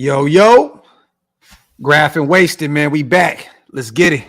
Yo, Graphk and Wasted, man. We back. Let's get it.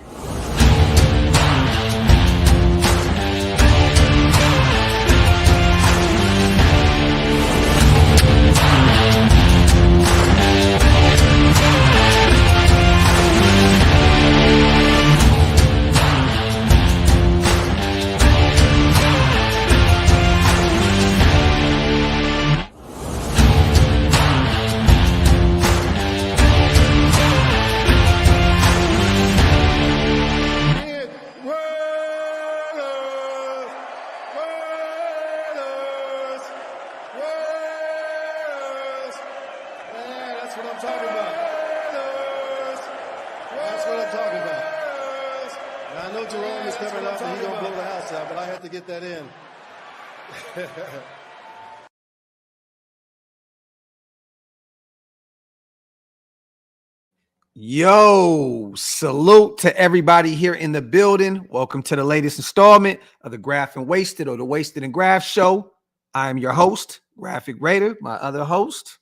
Yo, salute to everybody here in the building. Welcome to the latest installment of the Graphk and Wasted, or the Wasted and Graphk show. I am your host, Graphic Raider. My other host,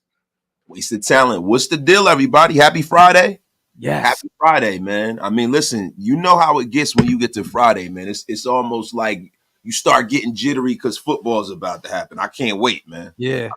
Wasted Talent. What's the deal, everybody? Happy Friday. Yes. Happy Friday, man. I mean, listen, you know how it gets when you get to Friday, man. It's almost like you start getting jittery because football is about to happen. I can't wait, man. Yeah.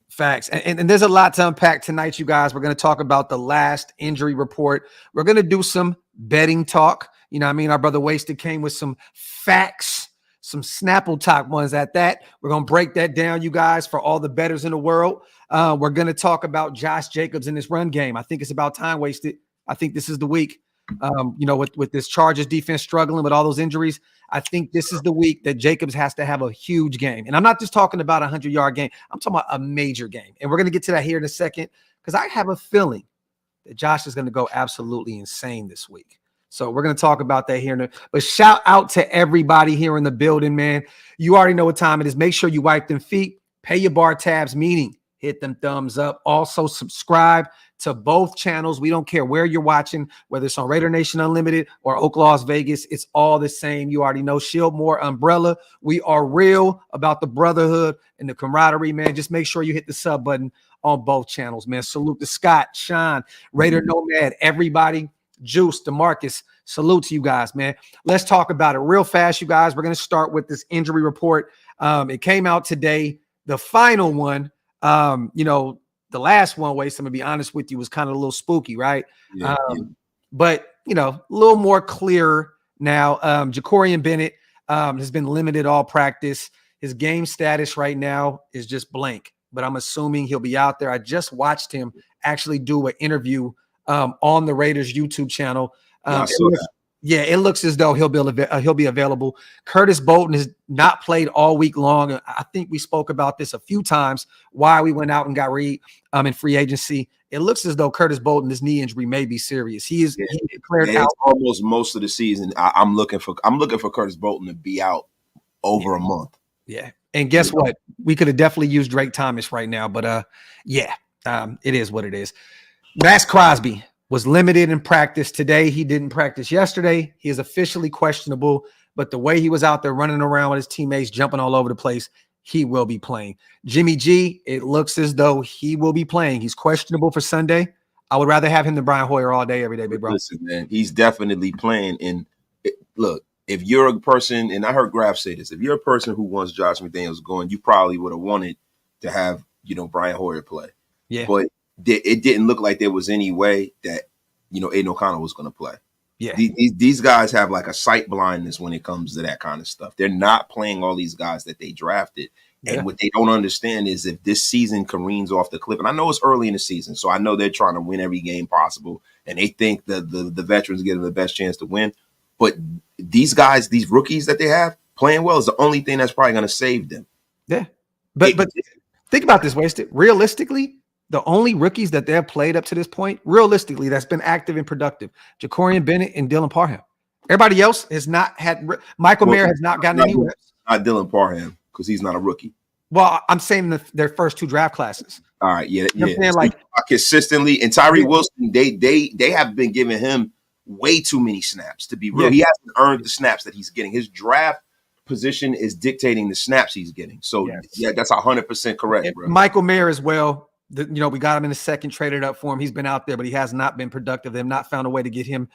Facts. And there's a lot to unpack tonight, you guys. We're going to talk about the last injury report. We're going to do some betting talk. You know what I mean? Our brother Wasted came with some facts, some Snapple talk ones at that. We're going to break that down, you guys, for all the bettors in the world. We're going to talk about Josh Jacobs in this run game. I think it's about time, Wasted. I think this is the week. With this Chargers defense struggling with all those injuries, I think this is the week that Jacobs has to have a huge game. And I'm not just talking about a 100-yard game. I'm talking about a major game. And we're going to get to that here in a second, because I have a feeling that Josh is going to go absolutely insane this week. So we're going to talk about that here. But shout out to everybody here in the building, man. You already know what time it is. Make sure you wipe them feet, pay your bar tabs, meaning hit them thumbs up. Also subscribe to both channels. We don't care where you're watching, whether it's on Raider Nation Unlimited or OakLosVegas. It's all the same. You already know. Shieldmore Umbrella. We are real about the brotherhood and the camaraderie, man. Just make sure you hit the sub button on both channels, man. Salute to Scott, Sean, Raider Nomad, everybody. Juice, DeMarcus. Salute to you guys, man. Let's talk about it real fast, you guys. We're going to start with this injury report. It came out today. The final one, the last one, Waste, I'm going to be honest with you, was kind of a little spooky, right? Yeah. But, a little more clear now. Jacorian Bennett has been limited all practice. His game status right now is just blank, but I'm assuming he'll be out there. I just watched him actually do an interview on the Raiders YouTube channel. It looks as though he'll be available. Curtis Bolton has not played all week long. I think we spoke about this a few times, why we went out and got Reed in free agency. It looks as though Curtis Bolton, his knee injury may be serious. He declared out almost most of the season. I'm looking for Curtis Bolton to be out over a month. Yeah. And guess what? We could have definitely used Drake Thomas right now, but it is what it is. Max Crosby was limited in practice today. He didn't practice yesterday. He is officially questionable, but the way he was out there running around with his teammates, jumping all over the place, he will be playing. Jimmy G, it looks as though he will be playing. He's questionable for Sunday. I would rather have him than Brian Hoyer all day, every day, big bro. Listen, man, he's definitely playing. And look, if you're a person, and I heard Graphk say this, if you're a person who wants Josh McDaniels going, you probably would have wanted to have, Brian Hoyer play. Yeah. But it didn't look like there was any way that, Aiden O'Connell was going to play. Yeah. These guys have like a sight blindness when it comes to that kind of stuff. They're not playing all these guys that they drafted. And what they don't understand is if this season careens off the cliff, and I know it's early in the season, so I know they're trying to win every game possible, and they think that the veterans give them the best chance to win. But these guys, these rookies that they have playing well is the only thing that's probably going to save them. Yeah. But think about this, Wasted. Realistically, the only rookies that they have played up to this point, realistically, that's been active and productive, Jacorian Bennett and Dylan Parham. Everybody else has not had – Michael Mayer has not gotten any reps. Not Dylan Parham, because he's not a rookie. Well, I'm saying their first two draft classes. All right, yeah. Like consistently, and Tyree Wilson, they have been giving him way too many snaps to be real. Yeah. He hasn't earned the snaps that he's getting. His draft position is dictating the snaps he's getting. So, yeah, that's 100% correct, bro. Michael Mayer as well. We got him in the second, traded up for him. He's been out there, but he has not been productive. They've not found a way to get him,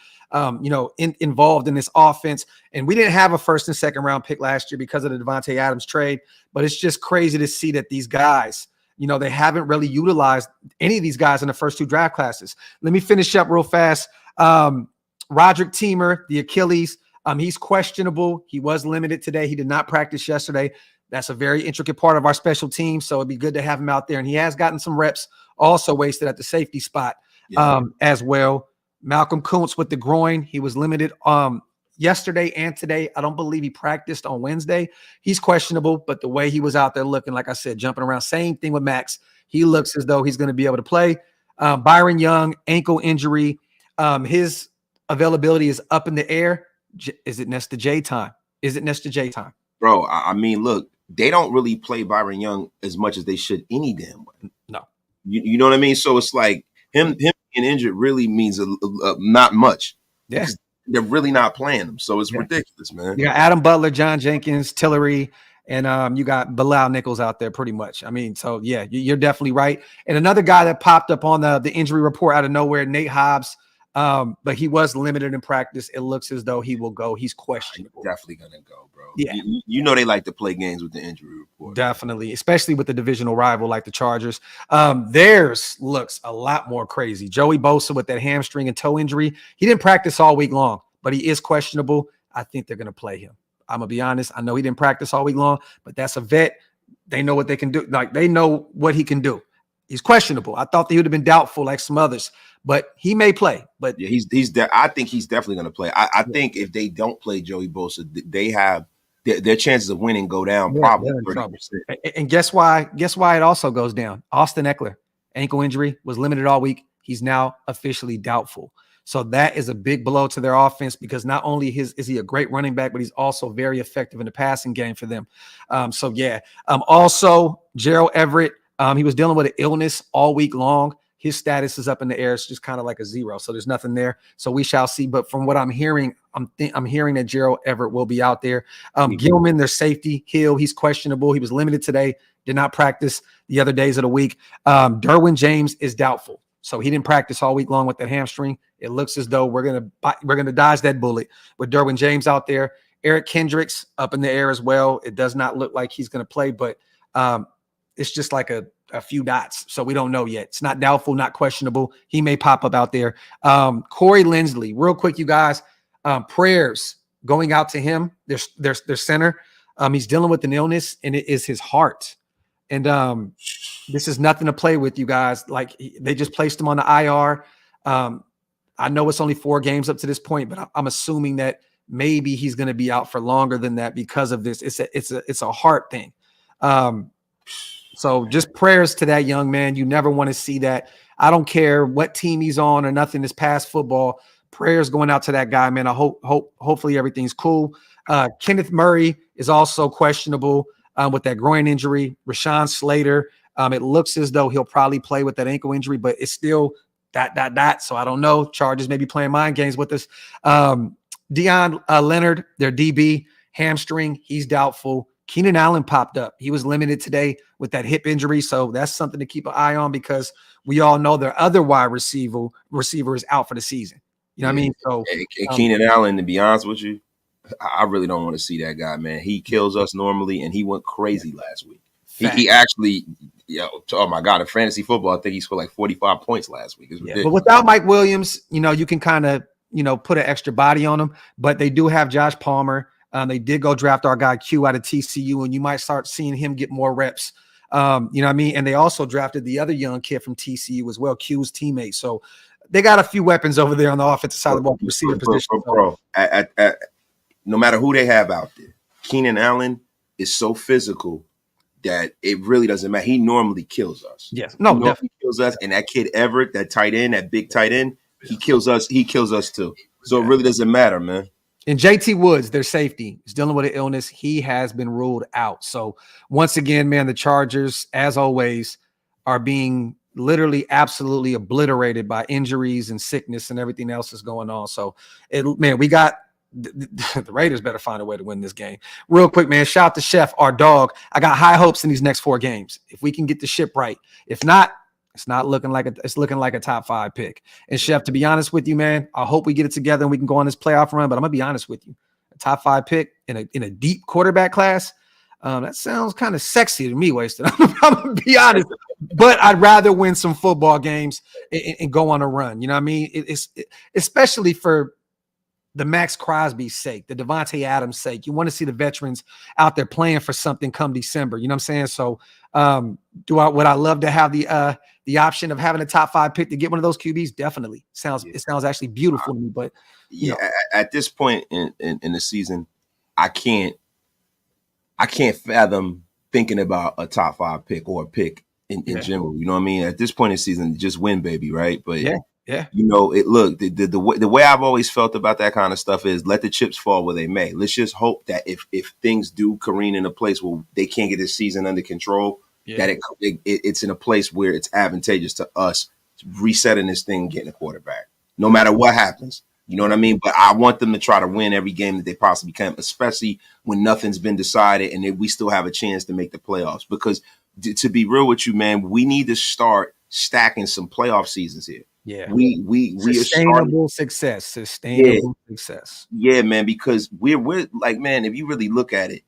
involved in this offense. And we didn't have a first and second round pick last year because of the Devontae Adams trade. But it's just crazy to see that these guys, they haven't really utilized any of these guys in the first two draft classes. Let me finish up real fast. Roderick Teamer, the Achilles, he's questionable. He was limited today. He did not practice yesterday. That's a very intricate part of our special team, so it'd be good to have him out there. And he has gotten some reps also wasted at the safety spot as well. Malcolm Kuntz with the groin. He was limited yesterday and today. I don't believe he practiced on Wednesday. He's questionable, but the way he was out there looking, like I said, jumping around, same thing with Max. He looks as though he's going to be able to play. Byron Young, ankle injury. His availability is up in the air. Is it Nesta J time? Bro, I mean, look. They don't really play Byron Young as much as they should any damn way. No. You know what I mean? So it's like him being injured really means not much. Yeah. They're really not playing him. So it's ridiculous, man. You got Adam Butler, John Jenkins, Tillery, and you got Bilal Nichols out there pretty much. I mean, so yeah, you're definitely right. And another guy that popped up on the injury report out of nowhere, Nate Hobbs. But he was limited in practice. It looks as though he will go. He's questionable. Definitely gonna go, bro. Yeah, they like to play games with the injury report. Definitely, especially with the divisional rival like the Chargers. Theirs looks a lot more crazy. Joey Bosa with that hamstring and toe injury. He didn't practice all week long, but he is questionable. I think they're gonna play him. I'm gonna be honest. I know he didn't practice all week long, but that's a vet. They know what they can do. Like they know what he can do. He's questionable. I thought that he would have been doubtful like some others, but he may play. But yeah, I think he's definitely going to play. I think if they don't play Joey Bosa, they have their chances of winning go down probably 30%. And guess why? Guess why it also goes down? Austin Eckler, ankle injury, was limited all week. He's now officially doubtful. So that is a big blow to their offense because not only is he a great running back, but he's also very effective in the passing game for them. Also, Gerald Everett. He was dealing with an illness all week long. His status is up in the air. It's just kind of like a 0. So there's nothing there. So we shall see. But from what I'm hearing, I'm hearing that Gerald Everett will be out there. Gilman, their safety, Hill, he's questionable. He was limited today. Did not practice the other days of the week. Derwin James is doubtful. So he didn't practice all week long with that hamstring. It looks as though we're gonna dodge that bullet with Derwin James out there. Eric Kendricks up in the air as well. It does not look like he's going to play, but it's just like a few dots. So we don't know yet. It's not doubtful, not questionable. He may pop up out there. Corey Linsley, real quick, you guys, prayers going out to him. Their center. He's dealing with an illness and it is his heart. And this is nothing to play with, you guys. Like they just placed him on the IR. I know it's only 4 games up to this point, but I'm assuming that maybe he's going to be out for longer than that because of this. It's a heart thing. So just prayers to that young man. You never want to see that. I don't care what team he's on or nothing this past football. Prayers going out to that guy, man. I hopefully everything's cool. Kenneth Murray is also questionable with that groin injury. Rashawn Slater, it looks as though he'll probably play with that ankle injury, but it's still ... So I don't know. Chargers may be playing mind games with us. Deion Leonard, their DB, hamstring. He's doubtful. Keenan Allen popped up. He was limited today with that hip injury. So that's something to keep an eye on because we all know their other wide receiver is out for the season. You know what I mean? So Keenan Allen, to be honest with you, I really don't want to see that guy, man. He kills us normally, and he went crazy last week. He actually, oh my God, in fantasy football, I think he scored like 45 points last week. It's ridiculous. But without Mike Williams, you can kind of, put an extra body on him. But they do have Josh Palmer. They did go draft our guy Q out of TCU, and you might start seeing him get more reps. You know what I mean? And they also drafted the other young kid from TCU as well, Q's teammate. So they got a few weapons over there on the offensive side of the ball, receiver position. Bro, no matter who they have out there, Keenan Allen is so physical that it really doesn't matter. He normally kills us. Yes, no, definitely kills us. And that kid Everett, that tight end, that big tight end, he kills us. He kills us too. So it really doesn't matter, man. And JT Woods, their safety, is dealing with an illness. He has been ruled out. So once again, man, the Chargers, as always, are being literally absolutely obliterated by injuries and sickness and everything else is going on. So, we got the Raiders better find a way to win this game. Real quick, man, shout out to Chef, our dog. I got high hopes in these next 4 games. If we can get the ship right. If not, It's not looking like it's looking like a top 5 pick. And Chef, to be honest with you, man, I hope we get it together and we can go on this playoff run. But I'm gonna be honest with you, a top 5 pick in a deep quarterback class. That sounds kind of sexy to me, Wasted. I'm gonna be honest, but I'd rather win some football games and go on a run. You know what I mean? It's especially for the Max Crosby's sake, the Devontae Adams' sake. You want to see the veterans out there playing for something come December. You know what I'm saying? So would I love to have the option of having a top 5 pick to get one of those QBs? Definitely. It sounds actually beautiful to me. But at this point in the season, I can't fathom thinking about a top 5 pick or a pick in general. You know what I mean? At this point in the season, just win, baby, right? But you know, the way I've always felt about that kind of stuff is let the chips fall where they may. Let's just hope that if things do careen in a place where they can't get this season under control, that it's in a place where it's advantageous to us resetting this thing and getting a quarterback, no matter what happens. You know what I mean? But I want them to try to win every game that they possibly can, especially when nothing's been decided and we still have a chance to make the playoffs. Because to be real with you, man, we need to start stacking some playoff seasons here. Yeah, we sustainable success. Yeah, man, because we're like, man, if you really look at it,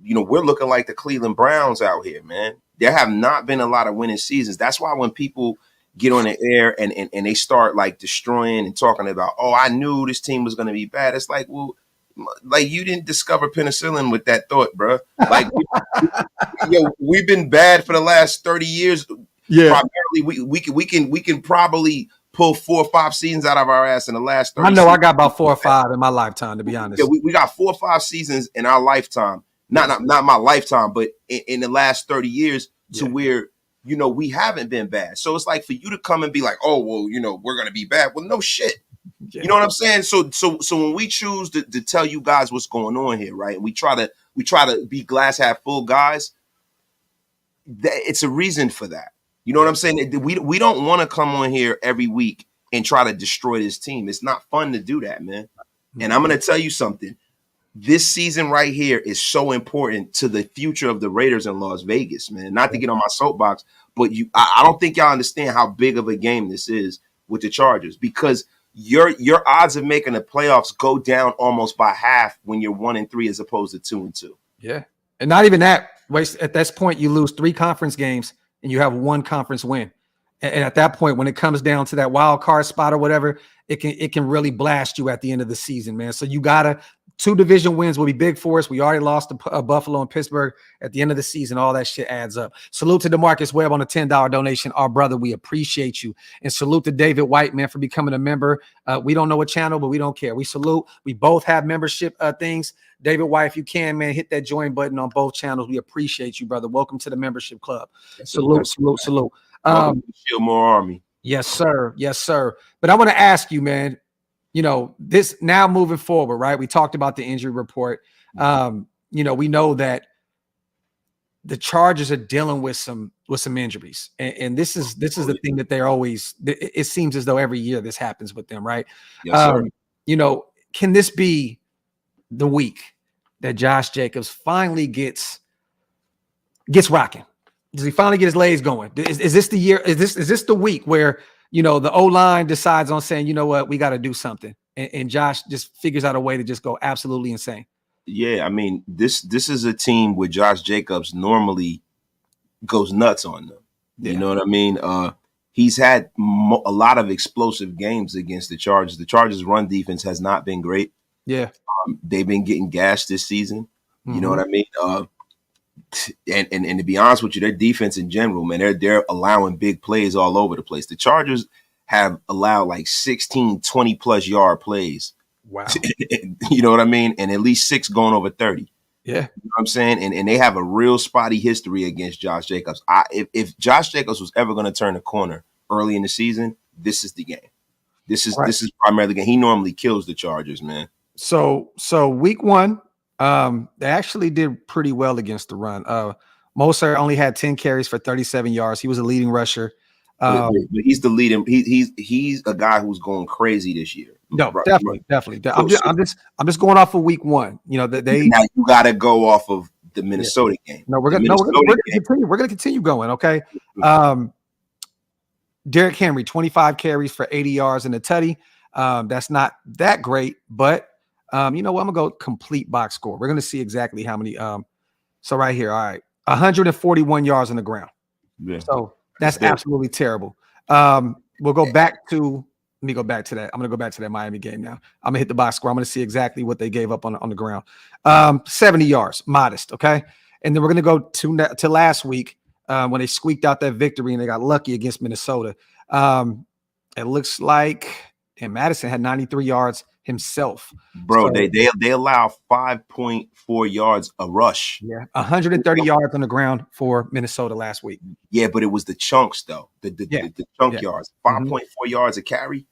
you know, we're looking like the Cleveland Browns out here, man. There have not been a lot of winning seasons. That's why when people get on the air and they start like destroying and talking about, oh, I knew this team was going to be bad. It's like, well, like you didn't discover penicillin with that thought, bro. Like, we've been bad for the last 30 years. Yeah, primarily we can probably pull 4 or 5 seasons out of our ass in the last 30 I know seasons. I got about 4 or 5 in my lifetime, to be honest. Yeah, we got 4 or 5 seasons in our lifetime. Not my lifetime, but in the last 30 years to where, you know, we haven't been bad. So it's like for you to come and be like, oh, well, you know, we're gonna be bad. Well, no shit. Yeah. You know what I'm saying? So when we choose to tell you guys what's going on here, right? And we try to be glass half full guys, it's a reason for that. You know what I'm saying? We don't want to come on here every week and try to destroy this team. It's not fun to do that, man. And I'm going to tell you something. This season right here is so important to the future of the Raiders in Las Vegas, man. Not to get on my soapbox, but I don't think y'all understand how big of a game this is with the Chargers, because your odds of making the playoffs go down almost by half when you're 1-3 as opposed to 2-2. Yeah. And not even that. At this point, you lose 3 conference games and you have 1 conference win. And at that point, when it comes down to that wild card spot or whatever, it can really blast you at the end of the season, man. So you gotta 2 division wins will be big for us. We already lost to Buffalo and Pittsburgh at the end of the season. All that shit adds up. Salute to DeMarcus Webb on a $10 donation. Our brother, we appreciate you. And salute to David White, man, for becoming a member. We don't know what channel, but we don't care. We salute. We both have membership things. David White, if you can, man, hit that join button on both channels. We appreciate you, brother. Welcome to the membership club. Salute. More Army. Yes, sir. Yes, sir. But I want to ask you, man, you know, this now moving forward, right? We talked about the injury report. You know, we know that the Chargers are dealing with some injuries. And this is the thing that they're always, it seems as though every year this happens with them, right? Yes, sir. You know, can this be the week that Josh Jacobs finally gets rocking? Does he finally get his legs going? Is this the year? Is this the week where, you know, the O-line decides on saying, you know what, we got to do something, and Josh just figures out a way to just go absolutely insane? Yeah, I mean, this is a team where Josh Jacobs normally goes nuts on them. You know what I mean? He's had a lot of explosive games against the Chargers. The Chargers' run defense has not been great. Yeah, they've been getting gashed this season. You know what I mean? And to be honest with you, their defense in general, man, they're allowing big plays all over the place. The Chargers have allowed like 16, 20 plus yard plays. Wow. You know what I mean? And at least 6 going over 30. Yeah. You know what I'm saying? And they have a real spotty history against Josh Jacobs. If Josh Jacobs was ever going to turn a corner early in the season, this is the game. This is primarily the game. He normally kills the Chargers, man. So week 1, they actually did pretty well against the run. Moser only had 10 carries for 37 yards. He was a leading rusher. But he's the leading. He's a guy who's going crazy this year. No, definitely. I'm just going off of week 1. You know that they. Now you got to go off of the Minnesota game. No, we're gonna continue going. Okay. Derrick Henry, 25 carries for 80 yards and a tutty. That's not that great, but you know what? I'm gonna go complete box score. We're gonna see exactly how many. So right here, all right, 141 yards on the ground. Yeah. So that's absolutely terrible. We'll go back to. Let me go back to that. I'm gonna go back to that Miami game now. I'm gonna hit the box score. I'm gonna see exactly what they gave up on the ground. 70 yards, modest. Okay, and then we're gonna go to last week when they squeaked out that victory and they got lucky against Minnesota. It looks like Madison had 93 yards himself. Bro, so, they allow 5.4 yards a rush. Yeah, 130 yards on the ground for Minnesota last week. Yeah, but it was the chunks though. The chunk yards. 5.4 yards a carry.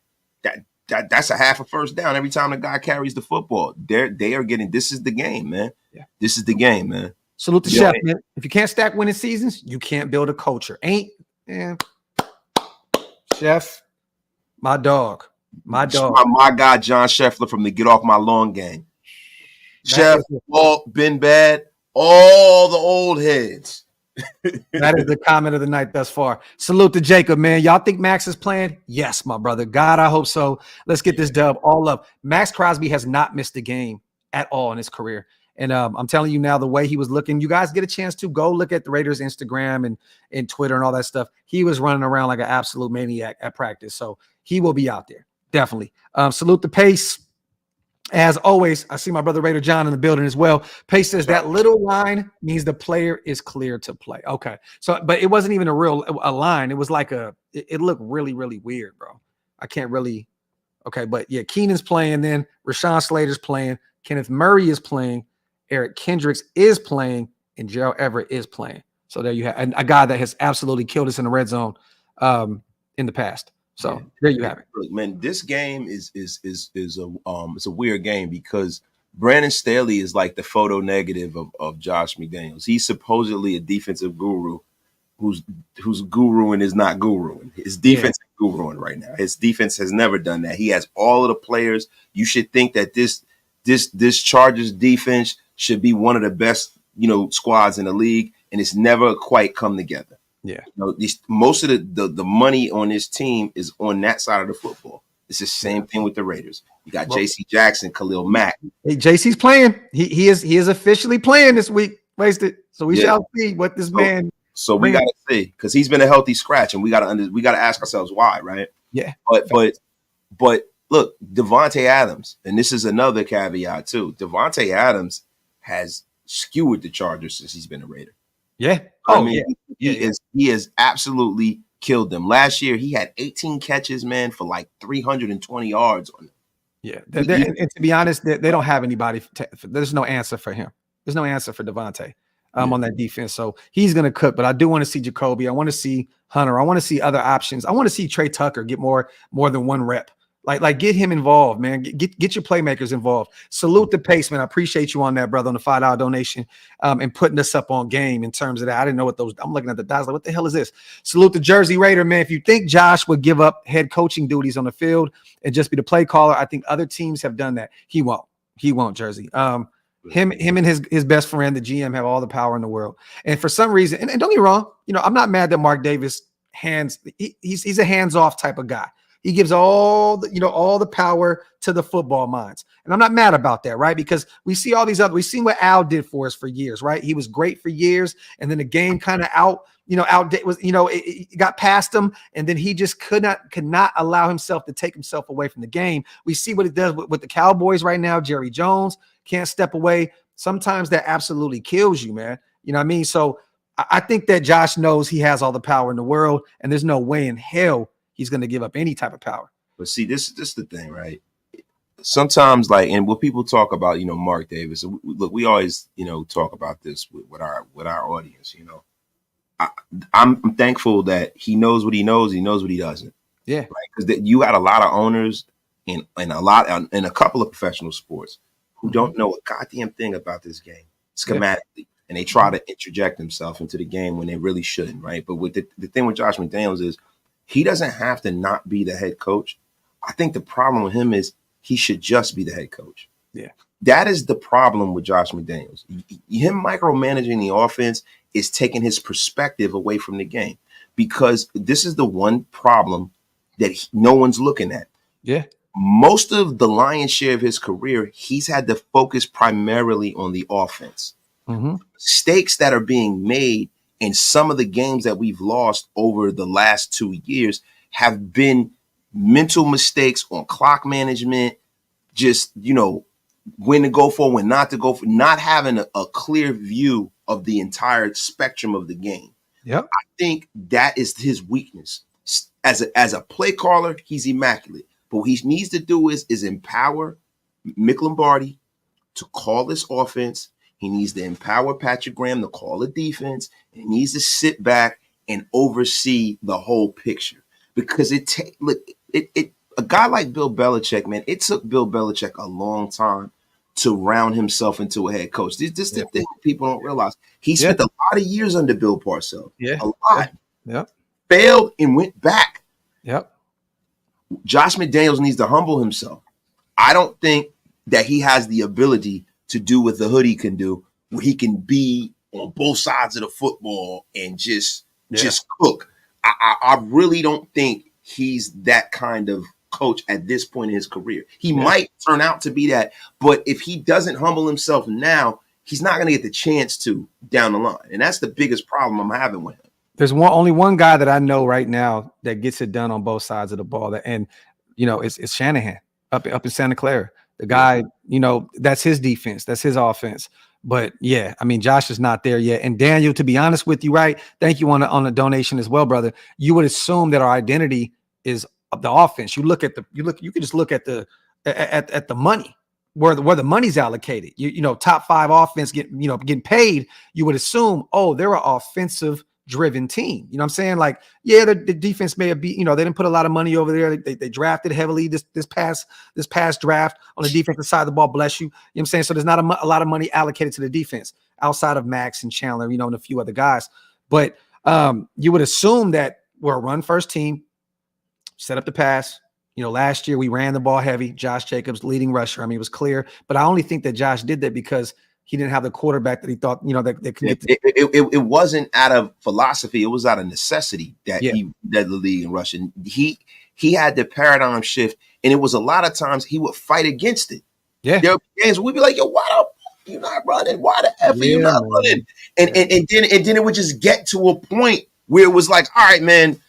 That's a half a first down every time the guy carries the football. They are getting. This is the game, man. Yeah, this is the game, man. Salute the chef, man. If you can't stack winning seasons, you can't build a culture. Chef, my dog. My dog. My guy, John Scheffler from the Get Off My Lawn gang. Chef, Walt, been bad, all the old heads. That is the comment of the night thus far. Salute to Jacob, man. Y'all think Max is playing? Yes, my brother. God, I hope so. Let's get this dub all up. Max Crosby has not missed a game at all in his career. And I'm telling you now, the way he was looking, you guys get a chance to go look at the Raiders Instagram and Twitter and all that stuff. He was running around like an absolute maniac at practice. So he will be out there. Definitely. Salute the Pace. As always, I see my brother Raider John in the building as well. Pace says that little line means the player is clear to play. Okay. So, but it wasn't even a line. It was like it looked really, really weird, bro. I can't really. Okay. But yeah, Keenan's playing then. Rashawn Slater's playing. Kenneth Murray is playing. Eric Kendricks is playing. And Gerald Everett is playing. So there you have a guy that has absolutely killed us in the red zone in the past. So there you have it. Look, man, this game is a weird game because Brandon Staley is like the photo negative of Josh McDaniels. He's supposedly a defensive guru who's guruing is not guruing. His defense is guruing right now. His defense has never done that. He has all of the players. You should think that this Chargers defense should be one of the best, squads in the league, and it's never quite come together. Yeah, most of the money on this team is on that side of the football. It's the same thing with the Raiders. You got J.C. Jackson, Khalil Mack. Hey, J.C.'s playing. He is officially playing this week. Wasted. So we shall see what this man. So we got to see because he's been a healthy scratch, and we got to ask ourselves why, right? Yeah. But look, Devontae Adams, and this is another caveat too. Devontae Adams has skewered the Chargers since he's been a Raider. Yeah. He has absolutely killed them. Last year, he had 18 catches, man, for like 320 yards on them. Yeah. And to be honest, they don't have anybody. There's no answer for him. There's no answer for Devontae on that defense. So he's going to cook. But I do want to see Jacoby. I want to see Hunter. I want to see other options. I want to see Trey Tucker get more than one rep. Like get him involved, man. Get your playmakers involved. Salute the Pace, man. I appreciate you on that, brother, on the $5 donation and putting us up on game in terms of that. I didn't know what those. I'm looking at the dots like, what the hell is this? Salute the Jersey Raider, man. If you think Josh would give up head coaching duties on the field and just be the play caller, I think other teams have done that. He won't. He won't, Jersey. Him and his best friend, the GM, have all the power in the world. And for some reason, and don't get me wrong, I'm not mad that Mark Davis he's a hands-off type of guy. He gives all the power to the football minds. And I'm not mad about that, right? Because we see all these we've seen what Al did for us for years, right? He was great for years. And then the game kind of it got past him. And then he just could not allow himself to take himself away from the game. We see what it does with the Cowboys right now. Jerry Jones can't step away. Sometimes that absolutely kills you, man. You know what I mean? So I think that Josh knows he has all the power in the world. And there's no way in hell he's going to give up any type of power. But see, this is the thing, right? Sometimes, and when people talk about, Mark Davis, look, we always, talk about this with our audience. I'm thankful that he knows what he knows. He knows what he doesn't. Yeah, right? Because you got a lot of owners in a couple of professional sports who don't know a goddamn thing about this game schematically, and they try to interject themselves into the game when they really shouldn't, right? But with the thing with Josh McDaniels is, he doesn't have to not be the head coach. I think the problem with him is he should just be the head coach. Yeah. That is the problem with Josh McDaniels. Him micromanaging the offense is taking his perspective away from the game. because this is the one problem that no one's looking at. Yeah. Most of the lion's share of his career, he's had to focus primarily on the offense. Mm-hmm. Mistakes that are being made in some of the games that we've lost over the last 2 years have been mental mistakes on clock management, just, when to go for, when not to go for, not having a clear view of the entire spectrum of the game. Yep. I think that is his weakness. As a play caller, he's immaculate. But what he needs to do is empower Mick Lombardi to call this offense. He needs to empower Patrick Graham to call the defense. And he needs to sit back and oversee the whole picture. Because a guy like Bill Belichick, man, it took Bill Belichick a long time to round himself into a head coach. This is the thing people don't realize. He spent a lot of years under Bill Parcells. Yeah. A lot. Yep. Failed and went back. Yep. Josh McDaniels needs to humble himself. I don't think that he has the ability to do what the hoodie can do, where he can be on both sides of the football and just cook. I really don't think he's that kind of coach at this point in his career. He might turn out to be that, but if he doesn't humble himself now, he's not going to get the chance to down the line. And that's the biggest problem I'm having with him. There's only one guy that I know right now that gets it done on both sides of the ball. It's Shanahan up in Santa Clara. The guy, that's his defense. That's his offense. But yeah, I mean, Josh is not there yet. And Daniel, to be honest with you, right? Thank you on the donation as well, brother. You would assume that our identity is the offense. You can just look at the money, where the money's allocated. Top 5 offense getting paid. You would assume, they're an offensive driven team. You know what I'm saying? Like, yeah, the defense may have they didn't put a lot of money over there. They drafted heavily this past draft on the defensive side of the ball. Bless you. You know what I'm saying? So there's not a lot of money allocated to the defense outside of Max and Chandler, and a few other guys. But you would assume that we're a run first team, set up the pass. Last year we ran the ball heavy. Josh Jacobs, leading rusher. I mean, it was clear. But I only think that Josh did that because he didn't have the quarterback that he thought, that could get it wasn't out of philosophy. It was out of necessity that he led the league in rushing. He had the paradigm shift, and it was a lot of times he would fight against it. Yeah. There were games we'd be like, yo, why the you not running? Why the F are you not running? And then it would just get to a point where it was like, all right, man,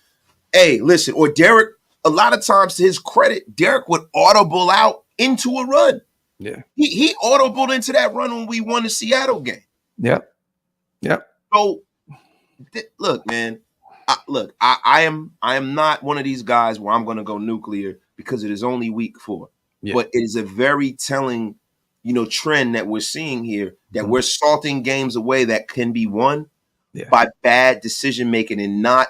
hey, listen, or Derek, a lot of times to his credit, Derek would audible out into a run. Yeah, he audibled into that run when we won the Seattle game. Yep. So, look, man. I am not one of these guys where I'm going to go nuclear because it is only week 4. Yeah. But it is a very telling, trend that we're seeing here that we're salting games away that can be won by bad decision making and not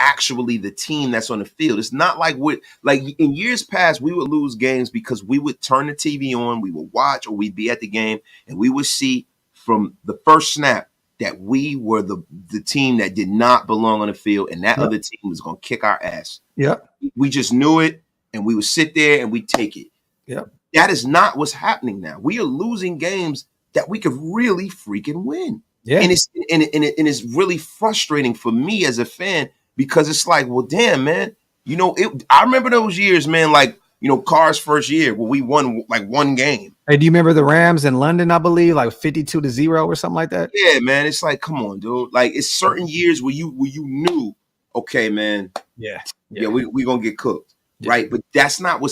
actually the team that's on the field. It's not like in years past, we would lose games because we would turn the TV on, we would watch, or we'd be at the game, and we would see from the first snap that we were the team that did not belong on the field, and that other team was going to kick our ass. Yeah, we just knew it, and we would sit there and we'd take it. Yeah, that is not what's happening now. We are losing games that we could really freaking win. Yeah, and it's really frustrating for me as a fan. Because it's like, well, damn, man, I remember those years, man, like, Carr's first year where we won like one game. Hey, do you remember the Rams in London, I believe, like 52-0 or something like that? Yeah, man. It's like, come on, dude. Like, it's certain years where you knew, okay, man. Yeah, we going to get cooked, right? But that's not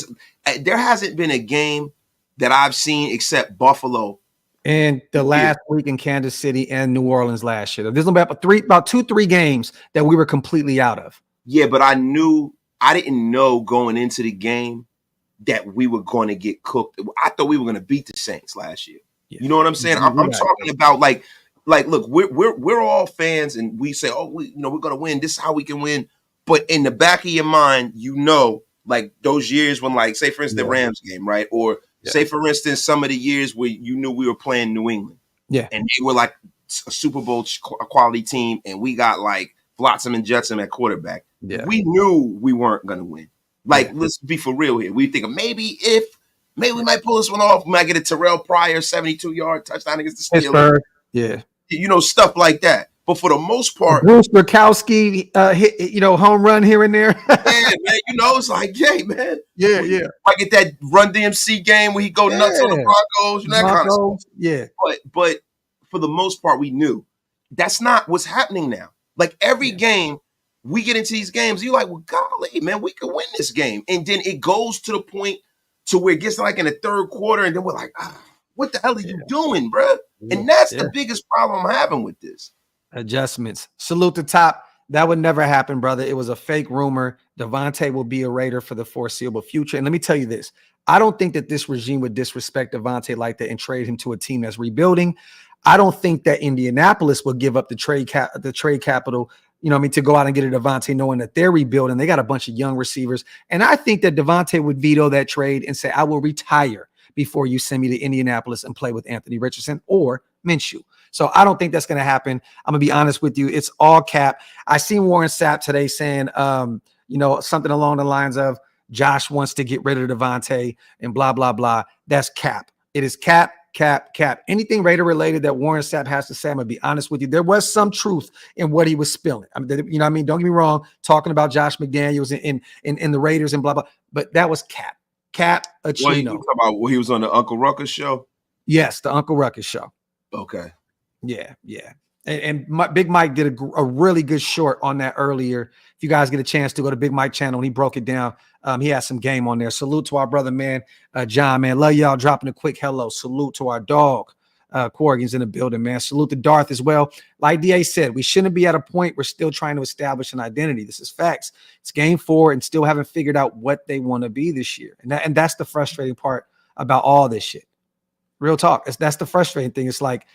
there hasn't been a game that I've seen except Buffalo. And the last week in Kansas City and New Orleans last year. There's about 2-3 games that we were completely out of. Yeah, but I didn't know going into the game that we were going to get cooked. I thought we were going to beat the Saints last year. Yeah. You know what I'm saying? I'm talking about like, look, we're all fans, and we say, we're going to win. This is how we can win. But in the back of your mind, like those years when, like, say for instance, the Rams game, right? Or say, for instance, some of the years where you knew we were playing New England. Yeah. And they were like a Super Bowl quality team, and we got like Flotsam and Jetsam at quarterback. Yeah. We knew we weren't going to win. Like, let's be for real here. We think maybe we might pull this one off. We might get a Terrell Pryor 72-yard touchdown against the Steelers. Yeah. Stuff like that. But for the most part, Bruce Burkowski hit, home run here and there. yeah, man, it's like, hey, man. Yeah. I get that Run DMC game where he go nuts on the Broncos, that kind of stuff. Yeah. But for the most part, we knew that's not what's happening now. Like every game, we get into these games, you're like, well, golly, man, we could win this game. And then it goes to the point to where it gets like in the third quarter, and then we're like, what the hell are you doing, bro? And that's the biggest problem I'm having with this. Adjustments. Salute the top. That would never happen, brother. It was a fake rumor. Devontae will be a Raider for the foreseeable future. And let me tell you this. I don't think that this regime would disrespect Devontae like that and trade him to a team that's rebuilding. I don't think that Indianapolis will give up the trade capital, to go out and get a Devontae knowing that they're rebuilding. They got a bunch of young receivers. And I think that Devontae would veto that trade and say, I will retire before you send me to Indianapolis and play with Anthony Richardson or Minshew. So I don't think that's going to happen. I'm going to be honest with you. It's all cap. I seen Warren Sapp today saying, something along the lines of Josh wants to get rid of Devontae and blah, blah, blah. That's cap. It is cap. Anything Raider related that Warren Sapp has to say, I'm going to be honest with you. There was some truth in what he was spilling. Don't get me wrong, talking about Josh McDaniels in the Raiders and blah, blah. But that was cap. What you talking about? He was on the Uncle Ruckus show? Yes, the Uncle Ruckus show. Okay. Yeah. And Big Mike did a really good short on that earlier. If you guys get a chance to go to Big Mike channel, and he broke it down. He has some game on there. Salute to our brother, man, John, man. Love y'all dropping a quick hello. Salute to our dog. Corrigan's in the building, man. Salute to Darth as well. Like DA said, we shouldn't be at a point we're still trying to establish an identity. This is facts. It's game 4 and still haven't figured out what they want to be this year. And that's the frustrating part about all this shit. Real talk. That's the frustrating thing. It's like,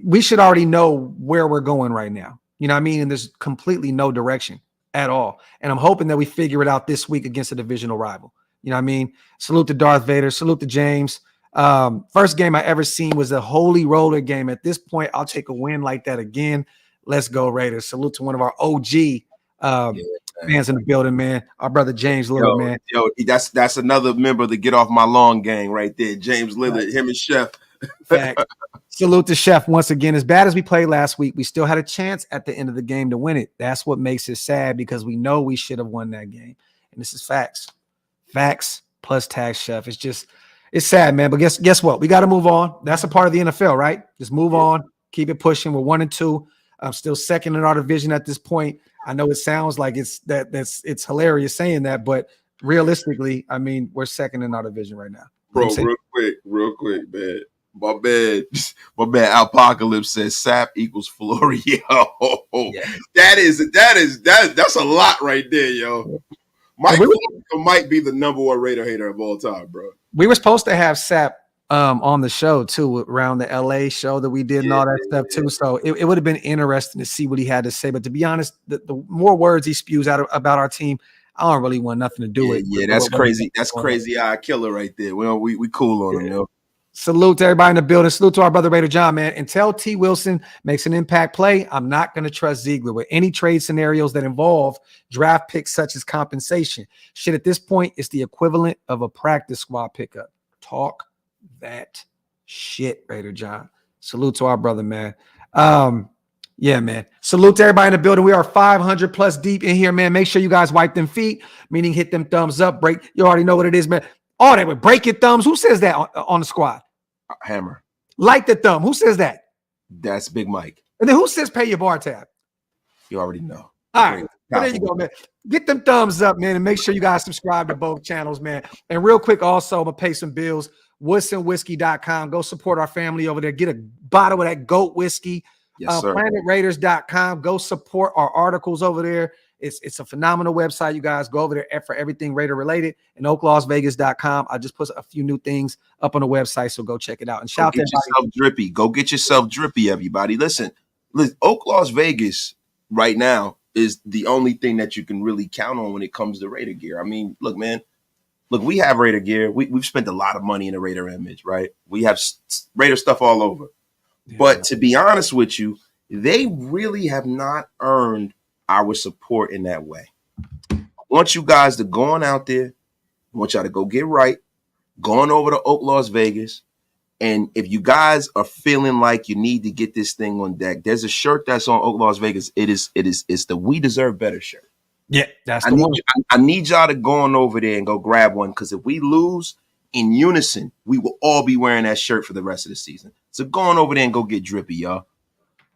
we should already know where we're going right now. You know what I mean? And there's completely no direction at all. And I'm hoping that we figure it out this week against a divisional rival. You know what I mean? Salute to Darth Vader. Salute to James. First game I ever seen was a holy roller game. At this point, I'll take a win like that again. Let's go Raiders. Salute to one of our OG fans in the building, man. Our brother James Lillard, man. That's another member of the Get Off My Lawn gang right there. James Lillard, him and Chef. Fact. Salute to Chef once again. As bad as we played last week, we still had a chance at the end of the game to win it. That's what makes it sad, because we know we should have won that game. And this is facts. Facts plus tag Chef. It's sad, man. But guess what? We got to move on. That's a part of the NFL, right? Just move on. Keep it pushing. We're 1-2. I'm still second in our division at this point. I know it sounds like it's hilarious saying that, but realistically, I mean, we're second in our division right now. Bro, real quick, man. My man Apocalypse says SAP equals Florio. Yeah. That's a lot right there, yo. Mike might be the number 1 Raider hater of all time, bro. We were supposed to have SAP on the show too, around the LA show that we did and all that stuff too. So it would have been interesting to see what he had to say. But to be honest, the more words he spews out about our team, I don't really want nothing to do with. Yeah, that's crazy. That's crazy. Killer right there. We cool on him, yo. Salute to everybody in the building. Salute to our brother Raider John, man. Until T. Wilson makes an impact play, I'm not going to trust Ziegler with any trade scenarios that involve draft picks such as compensation. Shit, at this point, it's the equivalent of a practice squad pickup. Talk that shit, Raider John. Salute to our brother, man. Yeah, man. Salute to everybody in the building. We are 500 plus deep in here, man. Make sure you guys wipe them feet, meaning hit them thumbs up. Break. You already know what it is, man. All that would break your thumbs. Who says that on the squad? Hammer. Like the thumb. Who says that? That's Big Mike. And then who says pay your bar tab? You already know. All right. Well, there you go, man. Get them thumbs up, man, and make sure you guys subscribe to both channels, man. And real quick, also, I'm going to pay some bills. WoodsonWhiskey.com. Go support our family over there. Get a bottle of that GOAT whiskey. Yes, sir. PlanetRaiders.com. Go support our articles over there. It's a phenomenal website, you guys. Go over there for everything Raider related. And OakLosVegas.com. I just put a few new things up on the website, so go check it out. And shout out to yourself drippy. Go get yourself drippy, everybody. Listen, Oak Las Vegas right now is the only thing that you can really count on when it comes to Raider gear. I mean, look, man. Look, we have Raider gear. We've spent a lot of money in the Raider image, right? We have Raider stuff all over. Yeah. But to be honest with you, they really have not earned our support in that way. I want you guys to go on out there. I want y'all to go get right. Go on over to Oak Las Vegas. And if you guys are feeling like you need to get this thing on deck, there's a shirt that's on OakLosVegas. It's the We Deserve Better shirt. Yeah, that's the one. I need y'all to go on over there and go grab one, because if we lose in unison, we will all be wearing that shirt for the rest of the season. So go on over there and go get drippy, y'all.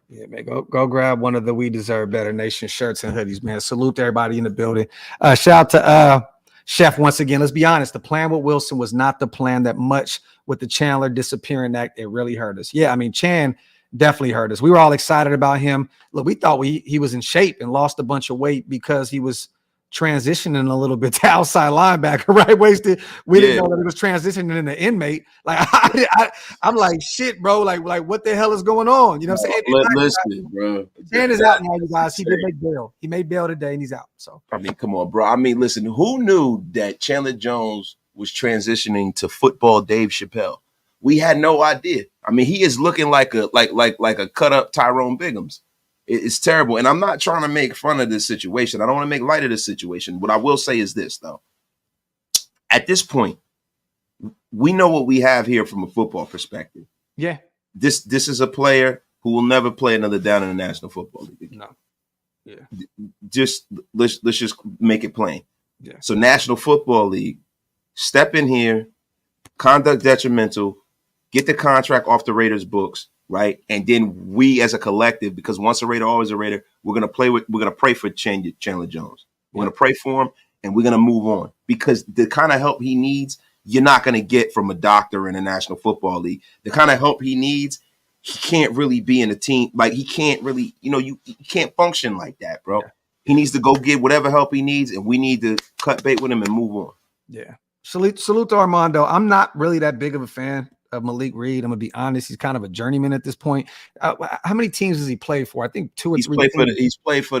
Yeah, man, go grab one of the We Deserve Better Nation shirts and hoodies, man. Salute to everybody in the building. Shout out to Chef once again. Let's be honest. The plan with Wilson was not the plan that much with the Chandler disappearing act. It really hurt us. Yeah, I mean, Chan definitely hurt us. We were all excited about him. Look, we thought he was in shape and lost a bunch of weight because he was transitioning a little bit to outside linebacker, right? Wasted. We didn't know that he was transitioning into inmate. Like I'm like, shit, bro. Like what the hell is going on? You know what I'm saying? Listen, bro. Dan is out now, you guys. He did make bail. He made bail today, and he's out. So I mean, come on, bro. I mean, listen. Who knew that Chandler Jones was transitioning to football Dave Chappelle? We had no idea. I mean, he is looking like a cut up Tyrone Biggums. It's terrible. And I'm not trying to make fun of this situation. I don't want to make light of this situation. What I will say is this, though. At this point, we know what we have here from a football perspective. Yeah. This is a player who will never play another down in the National Football League. No. Yeah. Just let's just make it plain. Yeah. So National Football League, step in here, conduct detrimental, get the contract off the Raiders' books. Right. And then we as a collective, because once a Raider, always a Raider, we're going to pray for Chandler Jones. We're going to pray for him, and we're going to move on, because the kind of help he needs, you're not going to get from a doctor in the National Football League. The kind of help he needs, he can't really be in a team. Like, he can't really, you can't function like that, bro. Yeah. He needs to go get whatever help he needs, and we need to cut bait with him and move on. Yeah. Salute to Armando. I'm not really that big of a fan of Malik Reed. I'm gonna be honest. He's kind of a journeyman at this point. How many teams does he play for? I think 2 or 3. He played for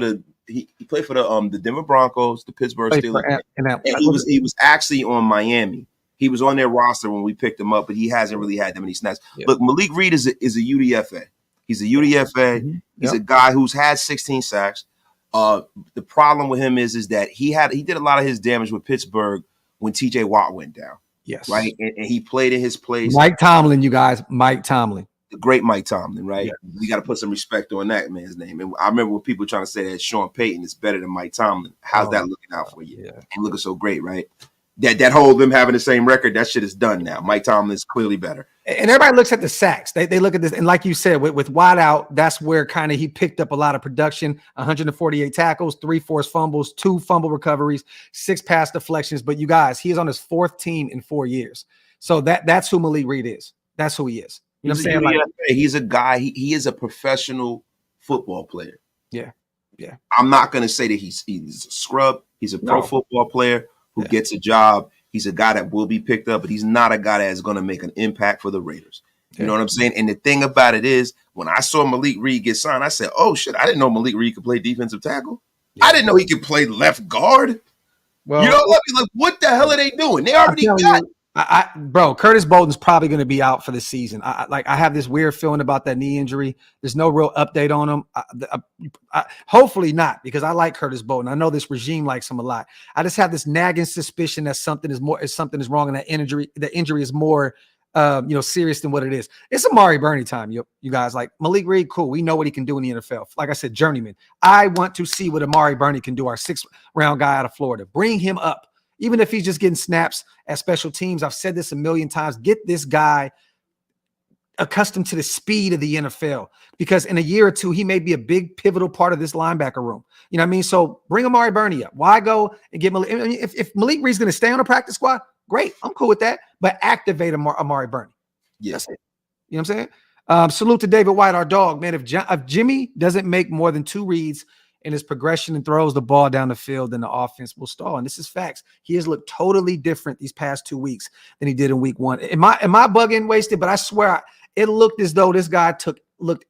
the Denver Broncos, the Pittsburgh Steelers, and he was actually on Miami. He was on their roster when we picked him up, but he hasn't really had that many snaps. Yeah. Look, Malik Reed is a UDFA. He's a UDFA. Mm-hmm. He's a guy who's had 16 sacks. The problem with him is that he did a lot of his damage with Pittsburgh when TJ Watt went down. Yes. Right. And he played in his place. Mike Tomlin, you guys. Mike Tomlin. The great Mike Tomlin, right? Yeah. We got to put some respect on that man's name. And I remember when people trying to say that Sean Payton is better than Mike Tomlin. How's that looking out for you? Yeah. And looking so great, right? That whole them having the same record, that shit is done now. Mike Tomlin is clearly better. And everybody looks at the sacks. They look at this, and like you said, with Watt out, that's where kind of he picked up a lot of production. 148 tackles, 3 forced fumbles, 2 fumble recoveries, 6 pass deflections. But you guys, he is on his 4th team in 4 years. So that's who Malik Reed is. That's who he is. You know what I'm saying? Like, he's a guy. He is a professional football player. Yeah, yeah. I'm not going to say that he's a scrub. He's a pro football player who gets a job. He's a guy that will be picked up, but he's not a guy that is going to make an impact for the Raiders. You know what I'm saying? And the thing about it is, when I saw Malik Reed get signed, I said, oh, shit, I didn't know Malik Reed could play defensive tackle. Yeah. I didn't know he could play left guard. Well, you know, like, what the hell are they doing? They already got bro, Curtis Bolden's probably going to be out for the season. I have this weird feeling about that knee injury. There's no real update on him. Hopefully not, because I like Curtis Bolden. I know this regime likes him a lot. I just have this nagging suspicion that something is wrong, and that injury is more serious than what it is. It's Amari Burney time, you guys. Like, Malik Reed, cool. We know what he can do in the NFL. Like I said, journeyman. I want to see what Amari Burney can do, our 6th round guy out of Florida. Bring him up. Even if he's just getting snaps at special teams. I've said this a million times. Get this guy accustomed to the speed of the NFL, because in a year or two, he may be a big pivotal part of this linebacker room. You know what I mean? So bring Amari Burney up. Why go and get Malik? I mean, if Malik Reed's going to stay on the practice squad, great. I'm cool with that. But activate Amari Burney. Yes. That's it. You know what I'm saying? Salute to David White, our dog, man. If Jimmy doesn't make more than 2 reads in his progression and throws the ball down the field, then the offense will stall. And this is facts. He has looked totally different these past 2 weeks than he did in week 1. Am I bugging, wasted? But I swear it looked as though this guy took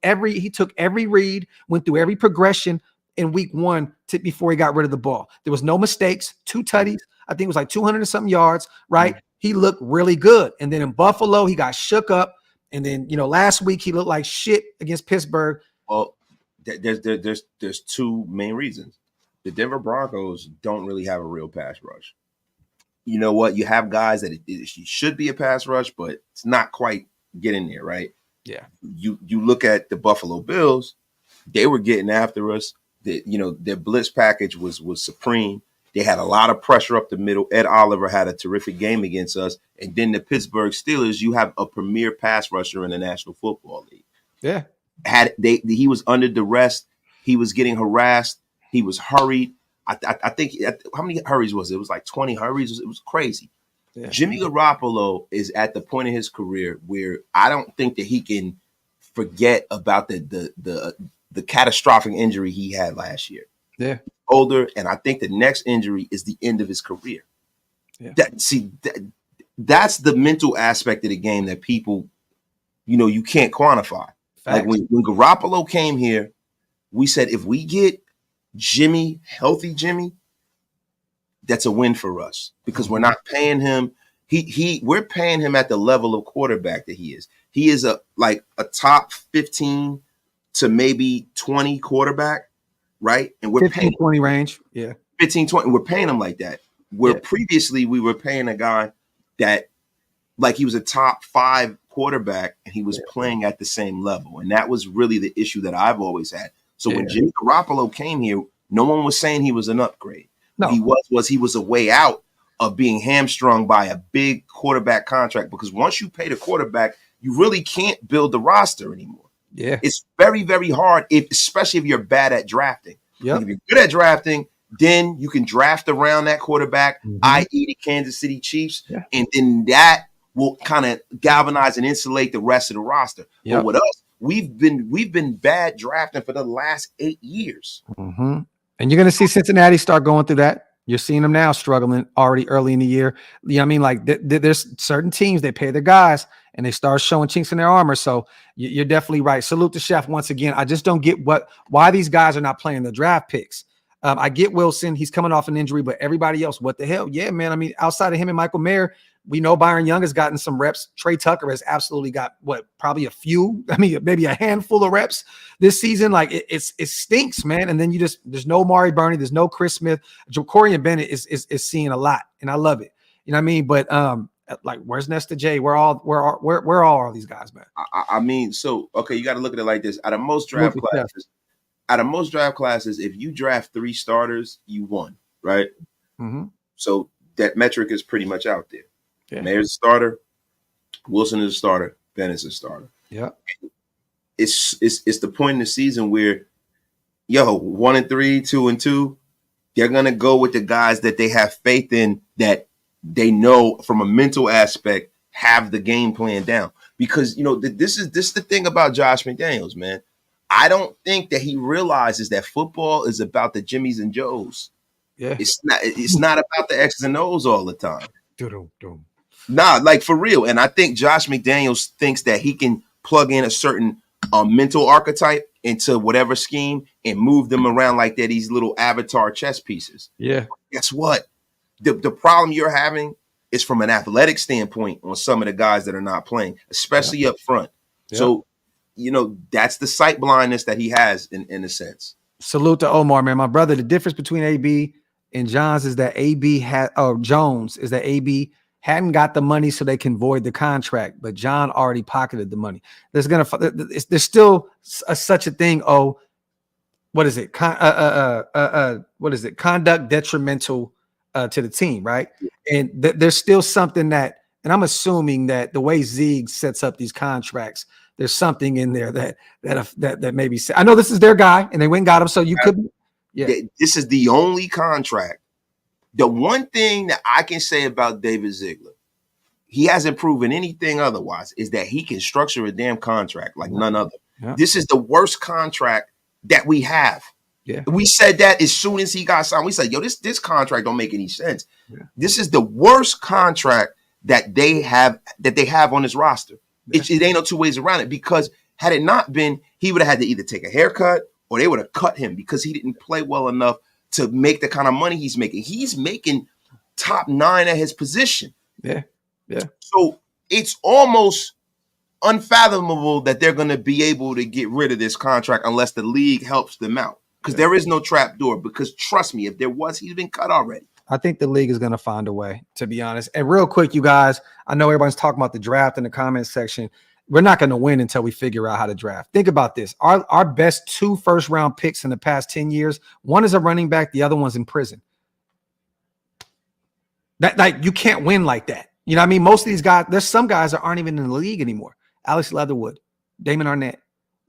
every read, went through every progression in week 1 before he got rid of the ball. There was no mistakes, 2 tutties. I think it was like 200 and something yards, right? Mm-hmm. He looked really good. And then in Buffalo, he got shook up. And then, last week he looked like shit against Pittsburgh. Well, there's 2 main reasons. The Denver Broncos don't really have a real pass rush. You know what? You have guys that it should be a pass rush, but it's not quite get in there, right? Yeah. You look at the Buffalo Bills, they were getting after us. Their blitz package was supreme. They had a lot of pressure up the middle. Ed Oliver had a terrific game against us. And then the Pittsburgh Steelers, you have a premier pass rusher in the National Football League. Yeah. He was under duress. He was getting harassed. He was hurried. I think how many hurries was it? It was like 20 hurries. It was crazy. Yeah. Jimmy Garoppolo is at the point in his career where I don't think that he can forget about the catastrophic injury he had last year. Yeah. Older, and I think the next injury is the end of his career. Yeah. That's the mental aspect of the game that people, you can't quantify. Facts. Like when Garoppolo came here, we said if we get Jimmy, healthy Jimmy, that's a win for us because we're not paying him. We're paying him at the level of quarterback that he is. He is a top 15 to maybe 20 quarterback, right? And we're 15-20 range. Yeah. 15-20. We're paying him like that. Where previously we were paying a guy that like he was a top 5 quarterback and he was playing at the same level. And that was really the issue that I've always had. So when Jimmy Garoppolo came here, no one was saying he was an upgrade. No. He was a way out of being hamstrung by a big quarterback contract because once you pay the quarterback, you really can't build the roster anymore. Yeah. It's very, very hard, especially if you're bad at drafting. Yep. If you're good at drafting, then you can draft around that quarterback, i.e. the Kansas City Chiefs, and then that will kind of galvanize and insulate the rest of the roster. Yep. But with us, we've been bad drafting for the last 8 years. Mm-hmm. And you're going to see Cincinnati start going through that. You're seeing them now struggling already early in the year. You know what I mean? Like there's certain teams, they pay their guys and they start showing chinks in their armor. So you're definitely right. Salute to Chef once again. I just don't get why these guys are not playing the draft picks. I get Wilson. He's coming off an injury, but everybody else, what the hell? Yeah, man. I mean, outside of him and Michael Mayer, we know Byron Young has gotten some reps. Trey Tucker has absolutely got probably a few. I mean, maybe a handful of reps this season. Like it stinks, man. And then there's no Mari Burney, there's no Chris Smith. Jacorian Bennett is seeing a lot, and I love it. You know what I mean? But like, where's Nesta J? Where are all these guys, man? I mean, so okay, you got to look at it like this. Out of most draft classes, if you draft 3 starters, you won, right? Mm-hmm. So that metric is pretty much out there. Yeah. Mayer's a starter, Wilson is a starter, Bennett's a starter. Yeah. It's the point in the season where 1-3, 2-2, they're gonna go with the guys that they have faith in, that they know from a mental aspect have the game plan down. Because this is the thing about Josh McDaniels, man. I don't think that he realizes that football is about the Jimmies and Joes. Yeah. It's not about the X's and O's all the time. Dum. Nah, like for real. And I think Josh McDaniels thinks that he can plug in a certain mental archetype into whatever scheme and move them around like they're these little avatar chess pieces. Yeah. Guess what? The problem you're having is from an athletic standpoint on some of the guys that are not playing, especially up front. Yeah. So, that's the sight blindness that he has in a sense. Salute to Omar, man. My brother, the difference between AB and Jones is that AB hadn't got the money so they can void the contract, but John already pocketed the money. There's still such a thing. Oh, what is it? What is it? Conduct detrimental to the team, right? And there's still something that, and I'm assuming that the way Zieg sets up these contracts, there's something in there that maybe. I know this is their guy, and they went and got him, so you could. Yeah, this is the only contract. The one thing that I can say about David Ziegler, he hasn't proven anything otherwise, is that he can structure a damn contract like none other. Yeah. This is the worst contract that we have. Yeah. We said that as soon as he got signed. We said, this contract don't make any sense. Yeah. This is the worst contract that they have on his roster. Yeah. It ain't no two ways around it, because had it not been, he would have had to either take a haircut or they would have cut him because he didn't play well enough to make the kind of money he's making. He's making top 9 at his position. Yeah. Yeah. So it's almost unfathomable that they're going to be able to get rid of this contract unless the league helps them out. Because there is no trap door. Because trust me, if there was, he'd been cut already. I think the league is going to find a way, to be honest. And real quick, you guys, I know everyone's talking about the draft in the comments section. we're not going to win until we figure out how to draft. Think about this. Our best 2 first-round picks in the past 10 years, one is a running back, the other one's in prison. That, like, you can't win like that. You know what I mean? Most of these guys, there's some guys that aren't even in the league anymore. Alex Leatherwood, Damon Arnett.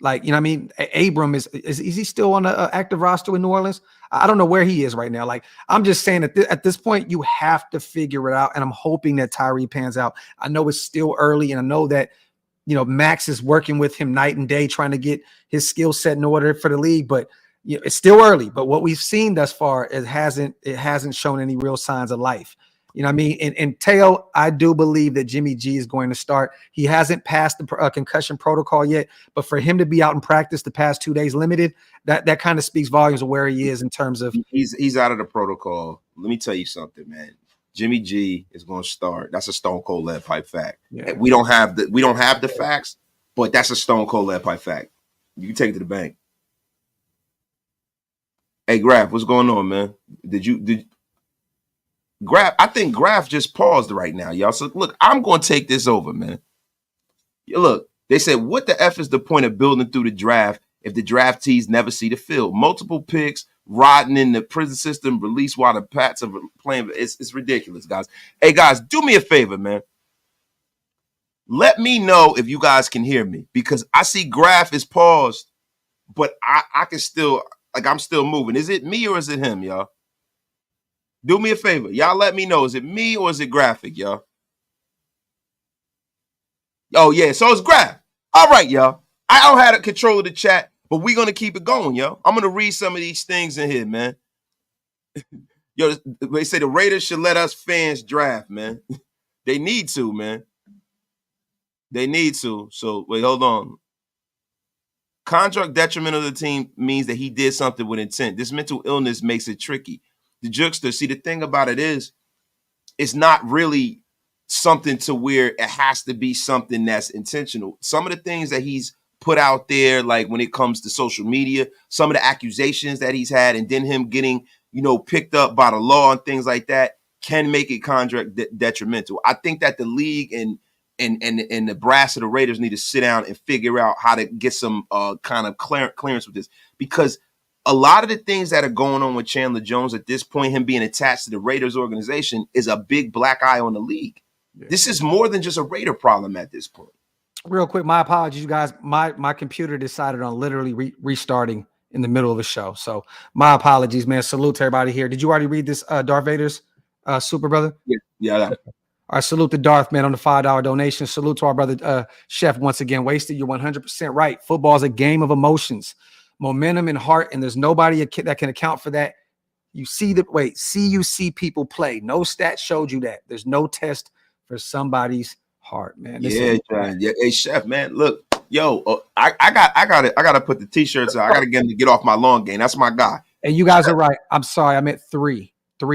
Like, you know what I mean? Abram is he still on the active roster in New Orleans? I don't know where he is right now. Like, I'm just saying that at this point, you have to figure it out. And I'm hoping that Tyree pans out. I know it's still early, and I know that, you know, Max is working with him night and day, trying to get his skill set in order for the league, but you know, it's still early. But what we've seen thus far, it hasn't shown any real signs of life. You know what I mean? And Teo, I do believe that Jimmy G is going to start. He hasn't passed the concussion protocol yet, but for him to be out in practice the past 2 days limited, that kind of speaks volumes of where he is in terms of. He's out of the protocol. Let me tell you something, man. Jimmy G is going to start. That's a stone cold lead pipe fact. Yeah. We don't have the facts, but that's a stone cold lead pipe fact. You can take it to the bank. Hey, Graphk, what's going on, man? Did Graphk? I think Graphk just paused right now, y'all. So look, I'm going to take this over, man. Look, they said, what the F is the point of building through the draft if the draftees never see the field? Multiple picks, rotting in the prison system, released while the Pats are playing. It's ridiculous, guys. Hey, guys, do me a favor, man. Let me know if you guys can hear me, because I see Graphk is paused, but I can still, like, I'm still moving. Is it me or is it him, y'all? Do me a favor. Y'all let me know. Is it me or is it Graphk, y'all? Oh, yeah. So it's Graphk. All right, y'all. I don't have control of the chat, but we're going to keep it going, yo. I'm going to read some of these things in here, man. Yo, they say the Raiders should let us fans draft, man. They need to, man. They need to. So, wait, hold on. Contract detriment of the team means that he did something with intent. This mental illness makes it tricky. The jokester, see, the thing about it is, it's not really something to where it has to be something that's intentional. Some of the things that he's put out there, like when it comes to social media, some of the accusations that he's had, and then him getting, you know, picked up by the law and things like that, can make it contract detrimental. I think that the league and the brass of the Raiders need to sit down and figure out how to get some kind of clearance with this, because a lot of the things that are going on with Chandler Jones at this point, him being attached to the Raiders organization, is a big black eye on the league. Yeah. This is more than just a Raider problem at this point. Real quick, my apologies, you guys. My computer decided on literally restarting in the middle of a show. So my apologies, man. Salute to everybody here. Did you already read this Darth Vader's super brother? Yeah. All right, salute to Darth, man, on the $5 donation. Salute to our brother Chef once again. Wasted, you're 100% right. Football is a game of emotions, momentum, and heart, and there's nobody that can account for that. You see people play. No stat showed you that. There's no test for somebody's heart, man. John. Yeah, hey, Chef, man. Look, yo, I gotta put the t-shirts out. I gotta get him to get off my lawn game. That's my guy. And you guys are right. I'm sorry, I meant three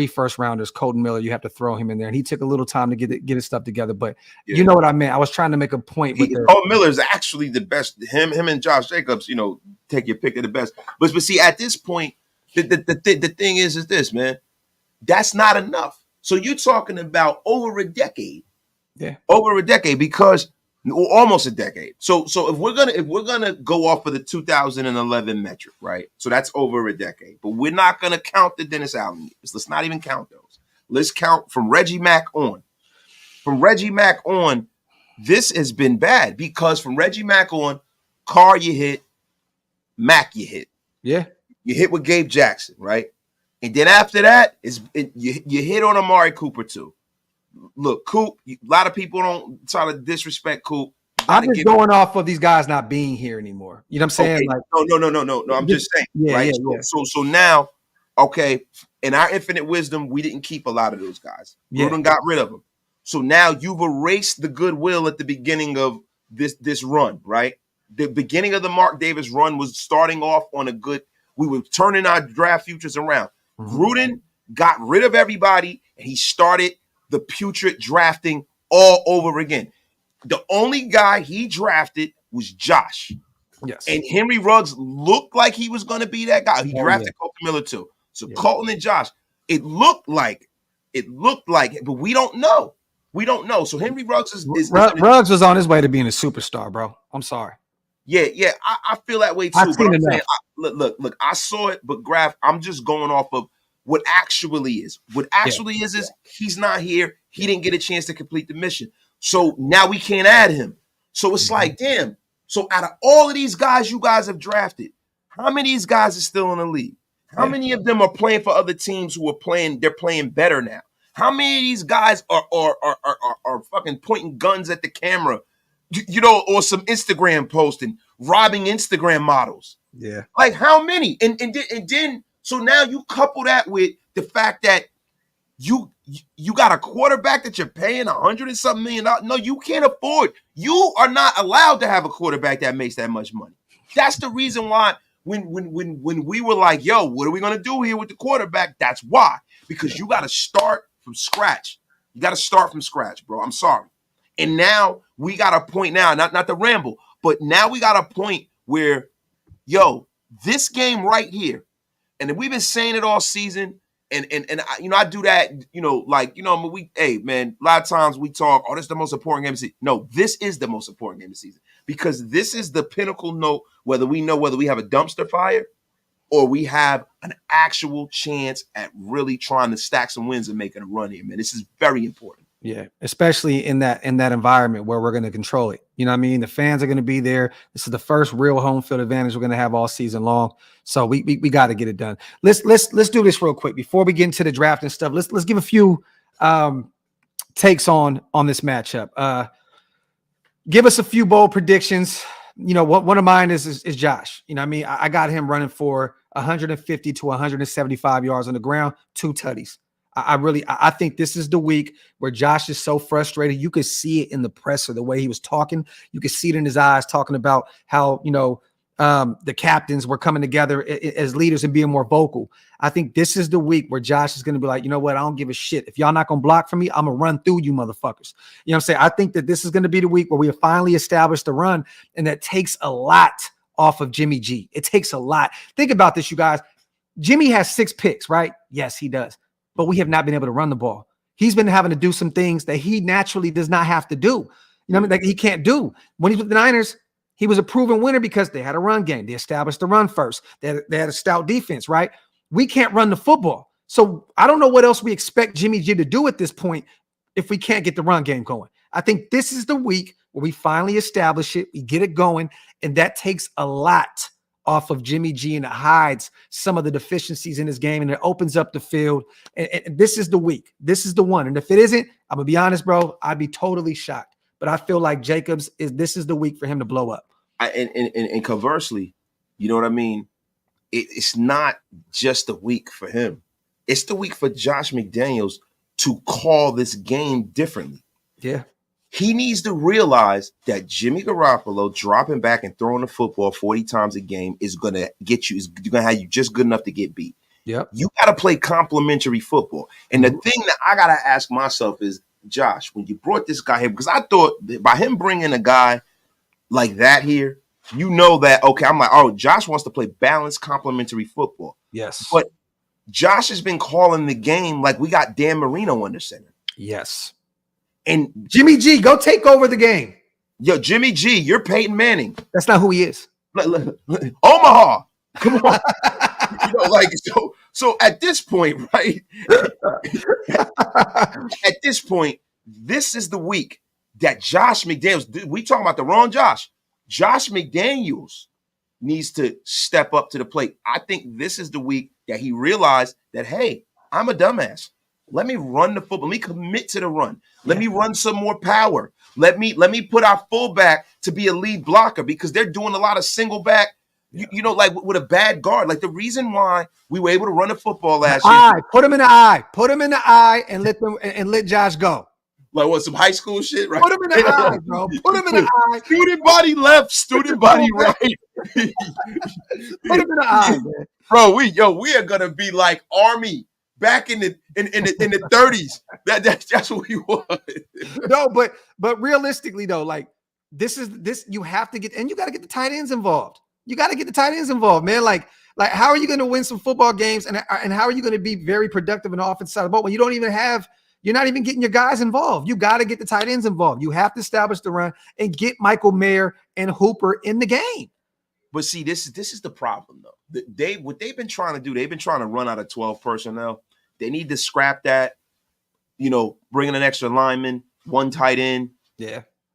first rounders. Colton Miller, you have to throw him in there, and he took a little time to get his stuff together. But you know what I meant. I was trying to make a point. Colton Miller is actually the best. Him and Josh Jacobs, you know, take your pick of the best. But see, at this point, the thing is this, man. That's not enough. So you're talking about over a decade. Yeah, over a decade, because almost a decade. So if we're gonna go off of the 2011 metric, right? So that's over a decade. But we're not gonna count the Dennis Allen years. Let's not even count those. Let's count from Reggie Mack on. From Reggie Mack on, this has been bad, because from Reggie Mack on, Carr you hit, Mack you hit. Yeah, you hit with Gabe Jackson, right? And then after that, you hit on Amari Cooper too. Look, Coop, a lot of people don't try to disrespect Coop. I'm just going off of these guys not being here anymore. You know what I'm saying? Okay. Like, no. I'm just saying, right? Yeah. So now, okay, in our infinite wisdom, we didn't keep a lot of those guys. Gruden got rid of them. So now you've erased the goodwill at the beginning of this run, right? The beginning of the Mark Davis run was starting off on a good. We were turning our draft futures around. Mm-hmm. Gruden got rid of everybody, and he started the putrid drafting all over again. The only guy he drafted was Josh. Yes. And Henry Ruggs looked like he was going to be that guy. He drafted Colton Miller too. So Colton and Josh, it looked like, but we don't know. We don't know. So Henry Ruggs is Ruggs was on his way to being a superstar, bro. I'm sorry. Yeah. I feel that way too. I've seen enough. Look. I saw it, but Graphk, I'm just going off of what actually is. What actually is he's not here. He didn't get a chance to complete the mission. So now we can't add him. So it's like, damn. So out of all of these guys you guys have drafted, how many of these guys are still in the league? How many of them are playing for other teams who are playing? They're playing better now. How many of these guys are fucking pointing guns at the camera, or some Instagram posting, robbing Instagram models? Yeah. Like how many? And then so now you couple that with the fact that you got a quarterback that you're paying $100 and something million. No, you can't afford. You are not allowed to have a quarterback that makes that much money. That's the reason why when we were like, yo, what are we gonna do here with the quarterback? That's why. Because you got to start from scratch. You got to start from scratch, bro. I'm sorry. And now we got a point now, not to ramble, but now we got a point where, yo, this game right here, and we've been saying it all season, and I do that, hey, man, a lot of times we talk, oh, this is the most important game of the season. No, this is the most important game of the season because this is the pinnacle note, whether we have a dumpster fire or we have an actual chance at really trying to stack some wins and making a run here, man. This is very important. Yeah, especially in that environment where we're going to control it. You know what I mean? The fans are going to be there. This is the first real home field advantage we're going to have all season long. So we got to get it done. Let's do this real quick before we get into the draft and stuff. Let's give a few takes on this matchup. Give us a few bold predictions. One of mine is Josh. You know what I mean? I got him running for 150 to 175 yards on the ground, 2 tutties. I think this is the week where Josh is so frustrated. You could see it in the presser, the way he was talking. You could see it in his eyes talking about how, the captains were coming together as leaders and being more vocal. I think this is the week where Josh is going to be like, you know what? I don't give a shit. If y'all not going to block for me, I'm going to run through you motherfuckers. You know what I'm saying? I think that this is going to be the week where we have finally established the run, and that takes a lot off of Jimmy G. It takes a lot. Think about this, you guys. Jimmy has 6 picks, right? Yes, he does. But we have not been able to run the ball. He's been having to do some things that he naturally does not have to do. You know what I mean? Like he can't do. When he was with the Niners, he was a proven winner because they had a run game. They established the run first. They had a stout defense, right? We can't run the football. So I don't know what else we expect Jimmy G to do at this point if we can't get the run game going. I think this is the week where we finally establish it, we get it going, and that takes a lot off of Jimmy G, and it hides some of the deficiencies in his game, and it opens up the field. And this is the week. This is the one. And if it isn't, I'm going to be honest, bro, I'd be totally shocked. But I feel like this is the week for him to blow up. And conversely, you know what I mean? It's not just the week for him. It's the week for Josh McDaniels to call this game differently. Yeah. He needs to realize that Jimmy Garoppolo dropping back and throwing the football 40 times a game is going to get you, is going to have you just good enough to get beat. Yep. You got to play complementary football. And the thing that I got to ask myself is, Josh, when you brought this guy here, because I thought that by him bringing a guy like that here, that, okay, I'm like, oh, Josh wants to play balanced complementary football. Yes. But Josh has been calling the game like we got Dan Marino under center. Yes. And Jimmy G, go take over the game. Yo, Jimmy G, you're Peyton Manning. That's not who he is. Omaha. Come on. So at this point, right? At this point, this is the week that Josh McDaniels, we talking about the wrong Josh. Josh McDaniels needs to step up to the plate. I think this is the week that he realized that, hey, I'm a dumbass. Let me run the football. Let me commit to the run. Let me run some more power. Let me put our fullback to be a lead blocker because they're doing a lot of single back, like with a bad guard. Like the reason why we were able to run the football last year. Put him in the eye. Put him in the eye and let Josh go. Like what, some high school shit, right? Put him in the eye, bro. Put him in the eye. Student body left, student body right. Put him in the eye, man. Bro, we are gonna be like Army back in the 30s. That's what we want. No, but realistically though, like this you have to get, and you got to get the tight ends involved. You got to get the tight ends involved, man. Like how are you going to win some football games and how are you going to be very productive in the offensive side of the ball when you don't even have You're not even getting your guys involved. You got to get the tight ends involved. You have to establish the run and get Michael Mayer and Hooper in the game. But see, this is the problem though. What they've been trying to do, they've been trying to run out of 12 personnel. They need to scrap that, bring in an extra lineman, one tight end,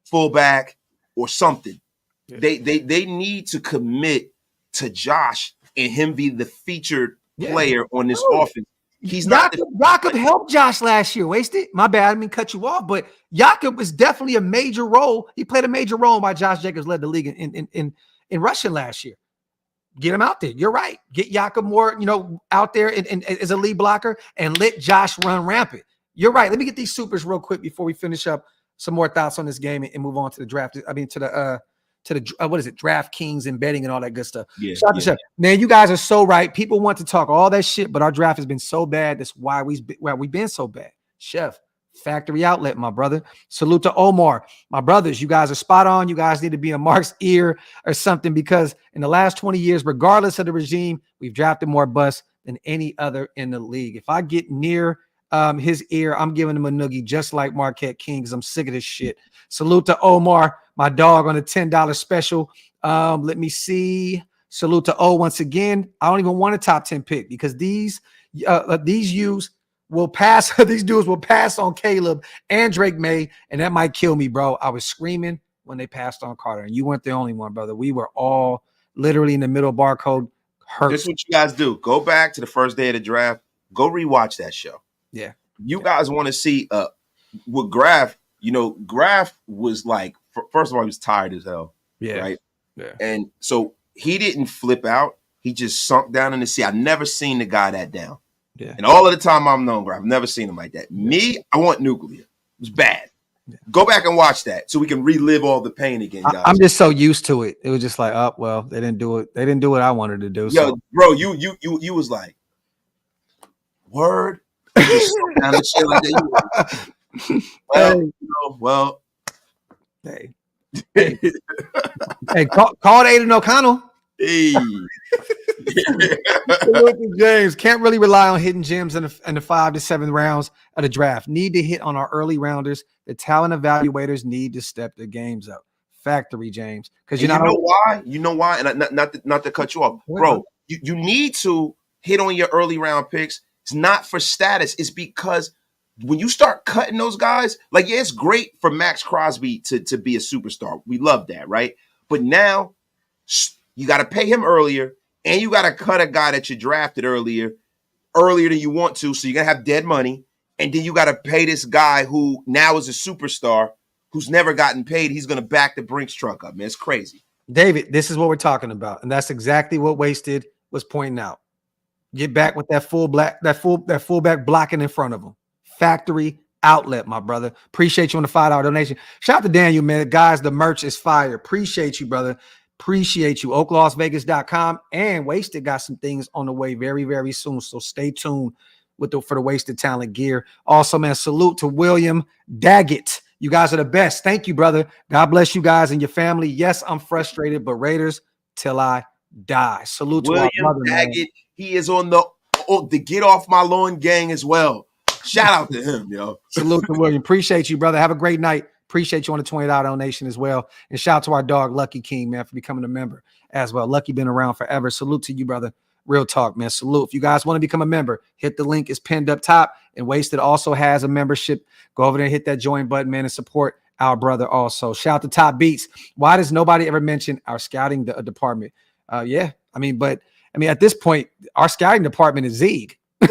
fullback, or something. Yeah. They need to commit to Josh and him be the featured player on this offense. He's Jakob helped Josh last year. Wasted. My bad. I didn't mean cut you off, but Jakob was definitely a major role. He played a major role while Josh Jacobs led the league in rushing last year. Get him out there. You're right. Get Jakob more, out there and as a lead blocker and let Josh run rampant. You're right. Let me get these supers real quick before we finish up some more thoughts on this game and move on to the draft. I mean, to the what is it? DraftKings and betting and all that good stuff. Yeah. Man, you guys are so right. People want to talk all that shit, but our draft has been so bad. That's why we've been so bad. Chef, factory outlet, my brother. Salute to Omar. My brothers, you guys are spot on. You guys need to be in Mark's ear or something because in the last 20 years, regardless of the regime, we've drafted more busts than any other in the league. If I get near his ear, I'm giving him a noogie just like Marquette King because I'm sick of this shit. Salute to Omar, my dog on a $10 special. Let me see. Salute to O once again. I don't even want a top 10 pick because these dudes will pass on Caleb and Drake May, and that might kill me, bro. I was screaming when they passed on Carter, and you weren't the only one, brother. We were all literally in the middle barcode hurt. This is what you guys do. Go back to the first day of the draft. Go rewatch that show. Yeah. You guys want to see with Graphk, Graphk was like, first of all, he was tired as hell. Yeah. Right. Yeah. And so he didn't flip out. He just sunk down in the sea. I've never seen the guy that down. Yeah. And all of the time I've known Graphk, I've never seen him like that. Me, I want nuclear. It was bad. Yeah. Go back and watch that so we can relive all the pain again, guys. I'm just so used to it. It was just like, oh, well, they didn't do it. They didn't do what I wanted to do. Yo, bro, you was like, word. Just kind of shit like that. Hey, call Aiden O'Connell. Hey. James, can't really rely on hidden gems in the 5 to 7 rounds of the draft. Need to hit on our early rounders. The talent evaluators need to step their games up. Factory, James. Because you know why? And not to cut you off, bro. You need to hit on your early round picks. It's not for status. It's because when you start cutting those guys, like, yeah, it's great for Max Crosby to be a superstar. We love that, right? But now you got to pay him earlier, and you got to cut a guy that you drafted earlier than you want to, so you're going to have dead money, and then you got to pay this guy who now is a superstar who's never gotten paid. He's going to back the Brinks truck up, man. It's crazy. David, this is what we're talking about, and that's exactly what Wasted was pointing out. Get back with that fullback blocking in front of him. Factory outlet, my brother. Appreciate you on the $5 donation. Shout out to Daniel, man. Guys, the merch is fire. Appreciate you, brother. Appreciate you. OakLosVegas.com and Wasted got some things on the way very, very soon. So stay tuned for the Wasted Talent gear. Also, man, salute to William Daggett. You guys are the best. Thank you, brother. God bless you guys and your family. Yes, I'm frustrated, but Raiders till I die. Salute to William our brother, Daggett. man. He is on the Get Off My Lawn gang as well. Shout out to him, yo. Salute to William. Appreciate you, brother. Have a great night. Appreciate you on the $20 donation as well. And shout out to our dog, Lucky King, man, for becoming a member as well. Lucky been around forever. Salute to you, brother. Real talk, man. Salute. If you guys want to become a member, hit the link. It's pinned up top. And Wasted also has a membership. Go over there and hit that join button, man, and support our brother also. Shout out to Top Beats. Why does nobody ever mention our scouting department? At this point, our scouting department is Zeeg. Who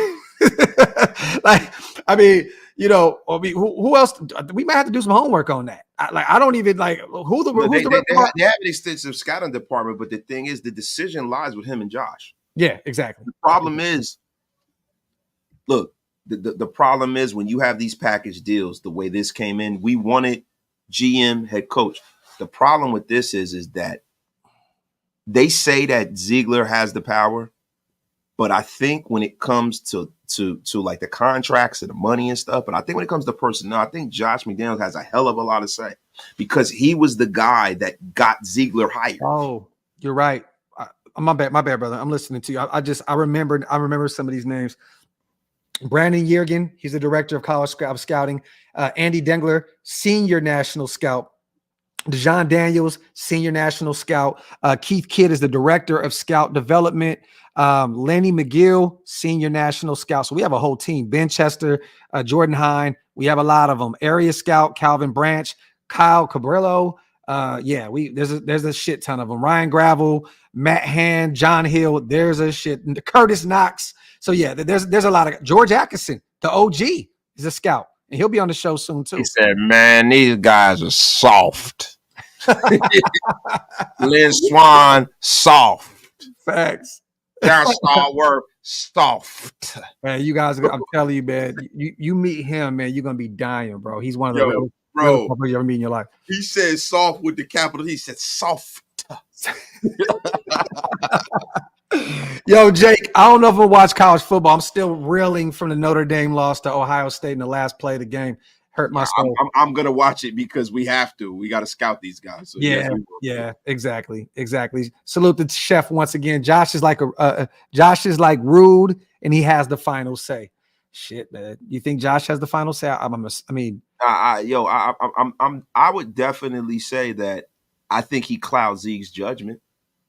else? We might have to do some homework on that. I don't even like who the. They have an extensive scouting department, but the thing is, the decision lies with him and Josh. Yeah, exactly. The problem is, look, the problem is when you have these package deals, the way this came in, we wanted GM, head coach. The problem with this is that they say that Ziegler has the power, but I think when it comes to like the contracts and the money and stuff, but I think when it comes to personnel, I think Josh McDaniels has a hell of a lot to say because he was the guy that got Ziegler hired. Oh, you're right. My bad, brother. I'm listening to you. I remember some of these names. Brandon Yergin, he's the director of college scouting. Andy Dengler, senior national scout. Dejon Daniels, senior national scout. Keith Kidd is the director of scout development. Lenny McGill, senior national scout. So we have a whole team. Ben Chester, Jordan Hine. We have a lot of them. Area scout, Calvin Branch, Kyle Cabrillo. There's a shit ton of them. Ryan Gravel, Matt Hand, John Hill. There's a shit. Curtis Knox. So yeah, there's a lot of George Atkinson, the OG, is a scout. And he'll be on the show soon too. He said, man, these guys are soft. Lynn Swan, soft. Facts. John Stallworth, soft. Man, you guys, I'm telling you, man, you meet him, man, you're going to be dying, bro. He's one of the real people you ever meet in your life. He said soft with the capital. He said soft. Yo, Jake, I don't know if we'll watch college football. I'm still reeling from the Notre Dame loss to Ohio State in the last play of the game. Hurt my soul. I'm going to watch it because we have to. We got to scout these guys. So exactly. Salute the chef once again. Josh is like rude, and he has the final say. Shit, man. You think Josh has the final say? I would definitely say that I think he clouds Zeke's judgment.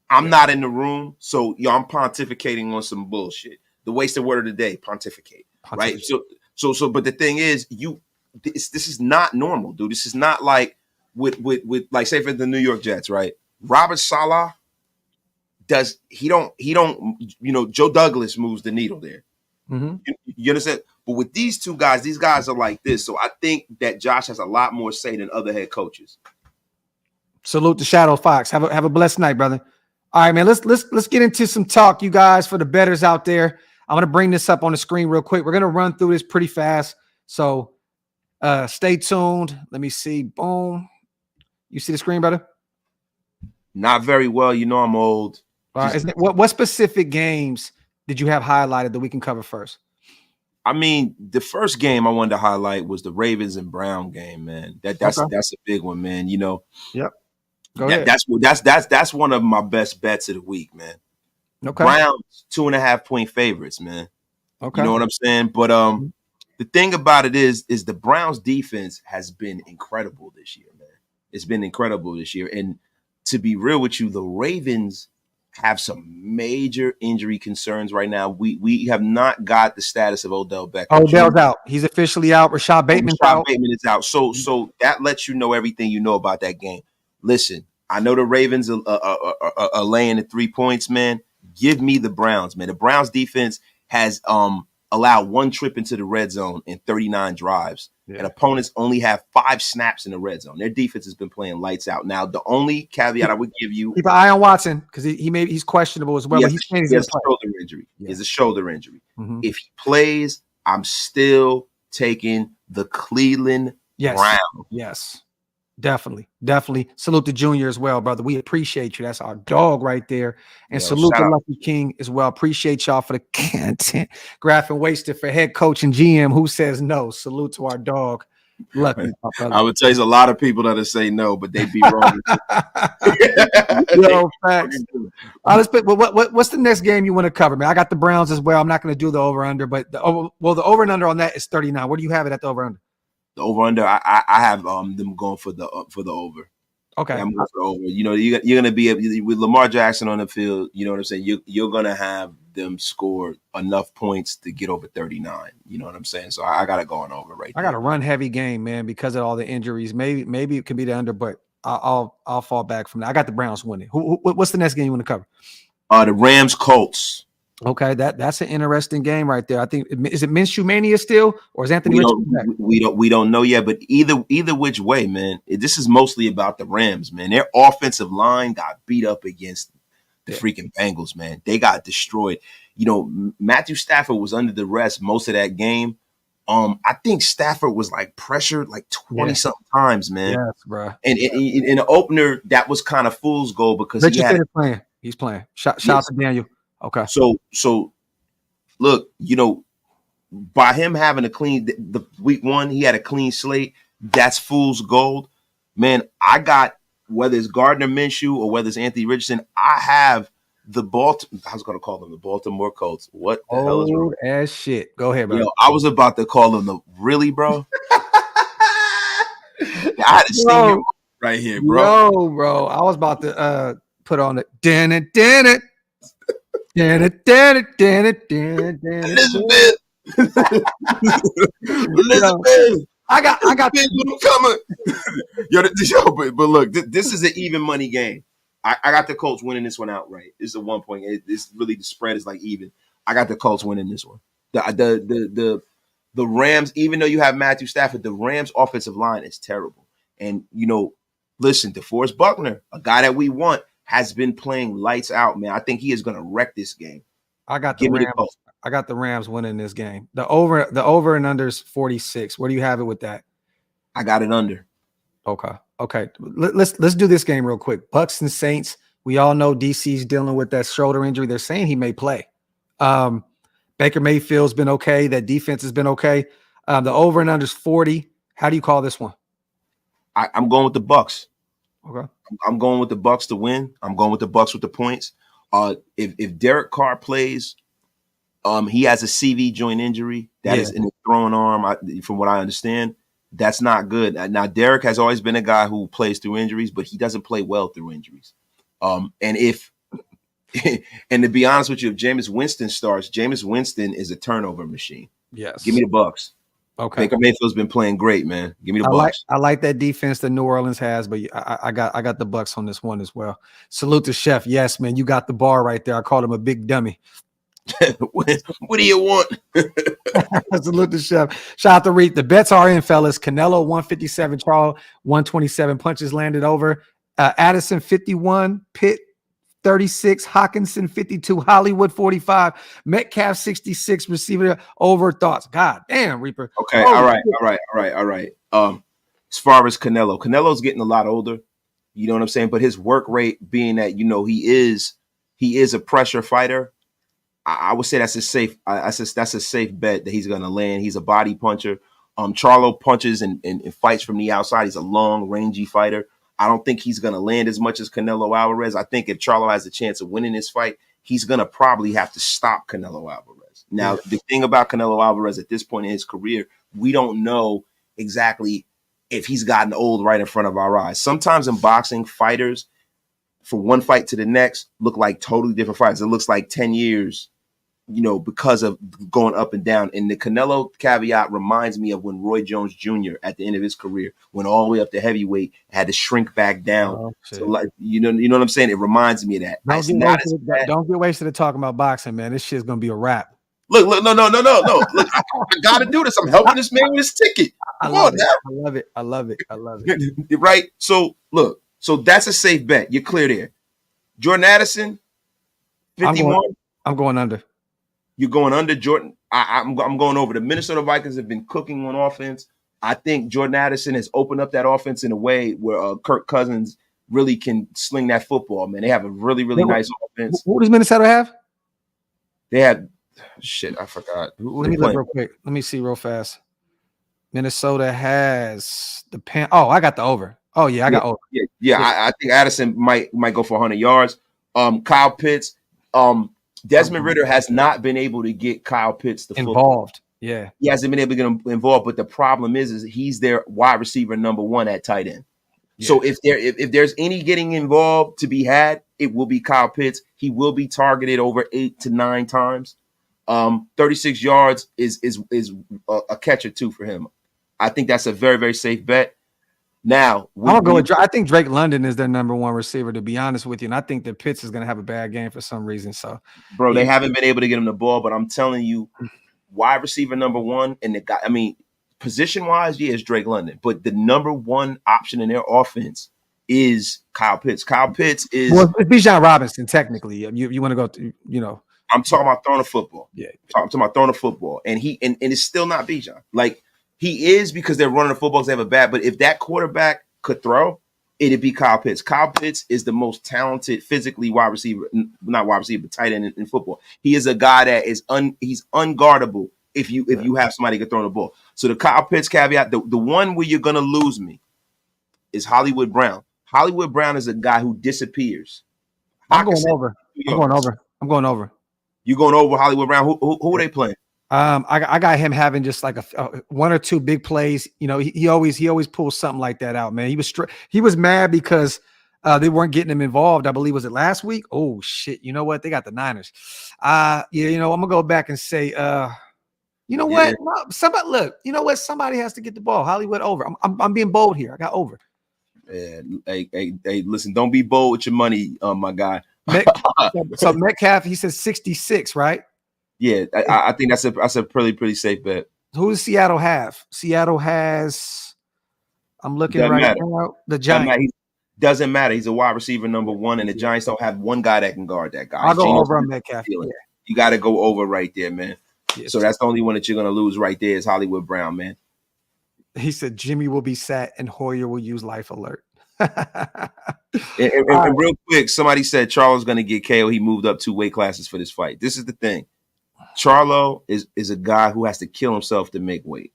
I'm not in the room, so I'm pontificating on some bullshit. The wasted word of the day, pontificate. Right? So, but the thing is, this is not normal, dude. This is not like with like say for the New York Jets, right? Robert Saleh Joe Douglas moves the needle there. Mm-hmm. You understand? But with these two guys, these guys are like this. So I think that Josh has a lot more say than other head coaches. Salute to Shadow Fox. Have a blessed night, brother. All right, man. Let's get into some talk, you guys, for the bettors out there. I'm gonna bring this up on the screen real quick. We're gonna run through this pretty fast. So stay tuned. Let me see. Boom. You see the screen, brother? Not very well. You know I'm old. All right. What specific games did you have highlighted that we can cover first? I mean, the first game I wanted to highlight was the Ravens and Brown game, man. That's a big one, man. You know. Yep. Go ahead. That's one of my best bets of the week, man. Okay. Browns 2.5-point favorites, man. Okay. You know what I'm saying? But the thing about it is the Browns defense has been incredible this year, man. It's been incredible this year. And to be real with you, the Ravens have some major injury concerns right now. We have not got the status of Odell Beckham. Odell's out. He's officially out. Rashad Bateman's out. Bateman is out. So that lets you know everything you know about that game. Listen, I know the Ravens are laying the 3 points, man. Give me the Browns, man. The Browns defense has allowed one trip into the red zone in 39 drives. Yeah. And opponents only have 5 snaps in the red zone. Their defense has been playing lights out. Now, the only caveat I would give you, keep an eye on Watson because he's questionable as well. He has a shoulder injury. Yeah. He has a shoulder injury. Mm-hmm. If he plays, I'm still taking the Cleveland Browns. Yes. Definitely. Salute to Junior as well, brother. We appreciate you. That's our dog right there. And salute to Lucky King as well. Appreciate y'all for the content. Graphk and Wasted for head coach and GM who says no. Salute to our dog. Lucky. I would say there's a lot of people that say no, but they be wrong. Yo, facts. What's the next game you want to cover, man? I got the Browns as well. I'm not going to do the over-under, but the over and under on that is 39. Where do you have it at the over-under? The over-under, I have them going for the over. Okay. I'm going for the over. You know, you're going to be with Lamar Jackson on the field. You know what I'm saying? You're going to have them score enough points to get over 39. You know what I'm saying? So I got to go on over right there. I got a run-heavy game, man, because of all the injuries. Maybe it can be the under, but I'll fall back from that. I got the Browns winning. What's the next game you want to cover? The Rams Colts. Okay, that's an interesting game right there. I think is it Minshew Mania still, or is Anthony? We don't know yet, but either which way, man. This is mostly about the Rams, man. Their offensive line got beat up against the freaking Bengals, man. They got destroyed. You know, Matthew Stafford was under the rest most of that game. I think Stafford was like pressured like 20 something times, man. Yes, bro. And in the opener, that was kind of fool's gold because he's playing. Shout out to Daniel. Okay. So look, you know, by him having a clean the week one, he had a clean slate. That's fool's gold. Man, I got whether it's Gardner Minshew or whether it's Anthony Richardson, I have I was going to call them the Baltimore Colts. What the hell is wrong? Old ass shit. Go ahead, bro. Yo, I was about to call them the really, bro. I had to steam you right here, bro. Yo, bro. I was about to put on it. Elizabeth. Elizabeth. I got coming. But look, this is an even money game. I got the Colts winning this one outright. This is a 1 point. It's really, the spread is like even. I got the Colts winning this one. The Rams, even though you have Matthew Stafford, the Rams offensive line is terrible. And listen, DeForest Buckner, a guy that we want, has been playing lights out, man. I think he is going to wreck this game. I got the Rams. I got the Rams winning this game. The over and under is 46. Where do you have it with that? I got it under. Okay. Let's do this game real quick. Bucks and Saints. We all know DC's dealing with that shoulder injury. They're saying he may play. Baker Mayfield's been okay. That defense has been okay. The over and under is 40. How do you call this one? I'm going with the Bucks. Okay. I'm going with the Bucks to win. I'm going with the Bucks with the points. If Derek Carr plays, he has a CV joint injury that is in his throwing arm. From what I understand, that's not good. Now, Derek has always been a guy who plays through injuries, but he doesn't play well through injuries. And to be honest with you, if Jameis Winston starts, Jameis Winston is a turnover machine. Yes. Give me the Bucks. Okay. Baker Mayfield's been playing great, man. Give me the Bucks. I like that defense that New Orleans has, but I got the Bucks on this one as well. Salute to Chef. Yes, man, you got the bar right there. I called him a big dummy. What do you want? Salute to Chef. Shout out to Reed. The bets are in, fellas. Canelo 157, Charles 127. Punches landed over. Addison 51, Pitt 36, Hawkinson 52, Hollywood 45, Metcalf 66, receiver over. Thoughts? God damn, Reaper. Okay, all right. As far as Canelo's getting a lot older. You know what I'm saying? But his work rate, being that he is a pressure fighter, I would say that's a safe. That's a safe bet that he's going to land. He's a body puncher. Charlo punches and fights from the outside. He's a long, rangy fighter. I don't think he's going to land as much as Canelo Alvarez. I think if Charlo has a chance of winning this fight, he's going to probably have to stop Canelo Alvarez. Now, the thing about Canelo Alvarez at this point in his career, we don't know exactly if he's gotten old right in front of our eyes. Sometimes in boxing, fighters from one fight to the next look like totally different fights. It looks like 10 years, because of going up and down. And the Canelo caveat reminds me of when Roy Jones Jr. at the end of his career went all the way up to heavyweight, had to shrink back down. Oh, so like, you know what I'm saying? It reminds me of that. Don't get wasted at talking about boxing, man. This shit's gonna be a wrap. Look, no. Look, I gotta do this. I'm helping this man with his ticket. I love it. Right? So look, that's a safe bet. You're clear there. Jordan Addison, 51. I'm going under. You're going under Jordan. I'm going over. The Minnesota Vikings have been cooking on offense. I think Jordan Addison has opened up that offense in a way where Kirk Cousins really can sling that football, man. They have a really, really nice offense. Who does Minnesota have? They have shit. I forgot. Let me look real quick. Let me see real fast. Minnesota has the I got the over. Oh yeah, I got over. Yeah. I think Addison might go for 100 yards. Kyle Pitts. Desmond Ridder has not been able to get Kyle Pitts involved. Yeah, he hasn't been able to get him involved. But the problem is he's their wide receiver number one at tight end. Yeah. So if there's any getting involved to be had, it will be Kyle Pitts. He will be targeted over 8 to 9 times. 36 yards is a catch or two for him. I think that's a very, very safe bet. Now, I think Drake London is their number one receiver, to be honest with you. And I think that Pitts is going to have a bad game for some reason. So, bro, they haven't been able to get him the ball, but I'm telling you, wide receiver number one, and the guy, position wise, it's Drake London, but the number one option in their offense is Kyle Pitts. Kyle Pitts is it's Bijan Robinson, technically. You want to go to, I'm talking about throwing a football. Yeah. I'm talking about throwing a football. And it's still not Bijan. Like, he is, because they're running the footballs, they have a bat. But if that quarterback could throw, it'd be Kyle Pitts. Kyle Pitts is the most talented physically wide receiver, not wide receiver, but tight end in football. He is a guy that is he's unguardable if you have somebody who can throw the ball. So the Kyle Pitts caveat, the one where you're gonna lose me is Hollywood Brown. Hollywood Brown is a guy who disappears. I'm going over. I'm going over. I'm going over. You going over Hollywood Brown? Who are they playing? I got him having just like a one or two big plays. You know, he always pulls something like that out, man. He was mad because they weren't getting him involved. I believe was it last week? Oh shit! You know what? They got the Niners. Yeah, you know I'm gonna go back and say, you know what? No, somebody look. You know what? Somebody has to get the ball. Hollywood over. I'm being bold here. I got over. Yeah, hey, listen, don't be bold with your money, my guy. So Metcalf, he says 66, right? Yeah, I think that's a pretty safe bet. Who does Seattle have? Seattle has. I'm looking now. The Giants. Doesn't matter. He's a wide receiver number 1, and the Giants don't have one guy that can guard that guy. I'll go over on Metcalf. Yeah. You got to go over right there, man. Yes. So that's the only one that you're going to lose right there is Hollywood Brown, man. He said Jimmy will be sat and Hoyer will use life alert. and real quick, somebody said Charlo's going to get KO. He moved up 2 weight classes for this fight. This is the thing. Charlo is a guy who has to kill himself to make weight.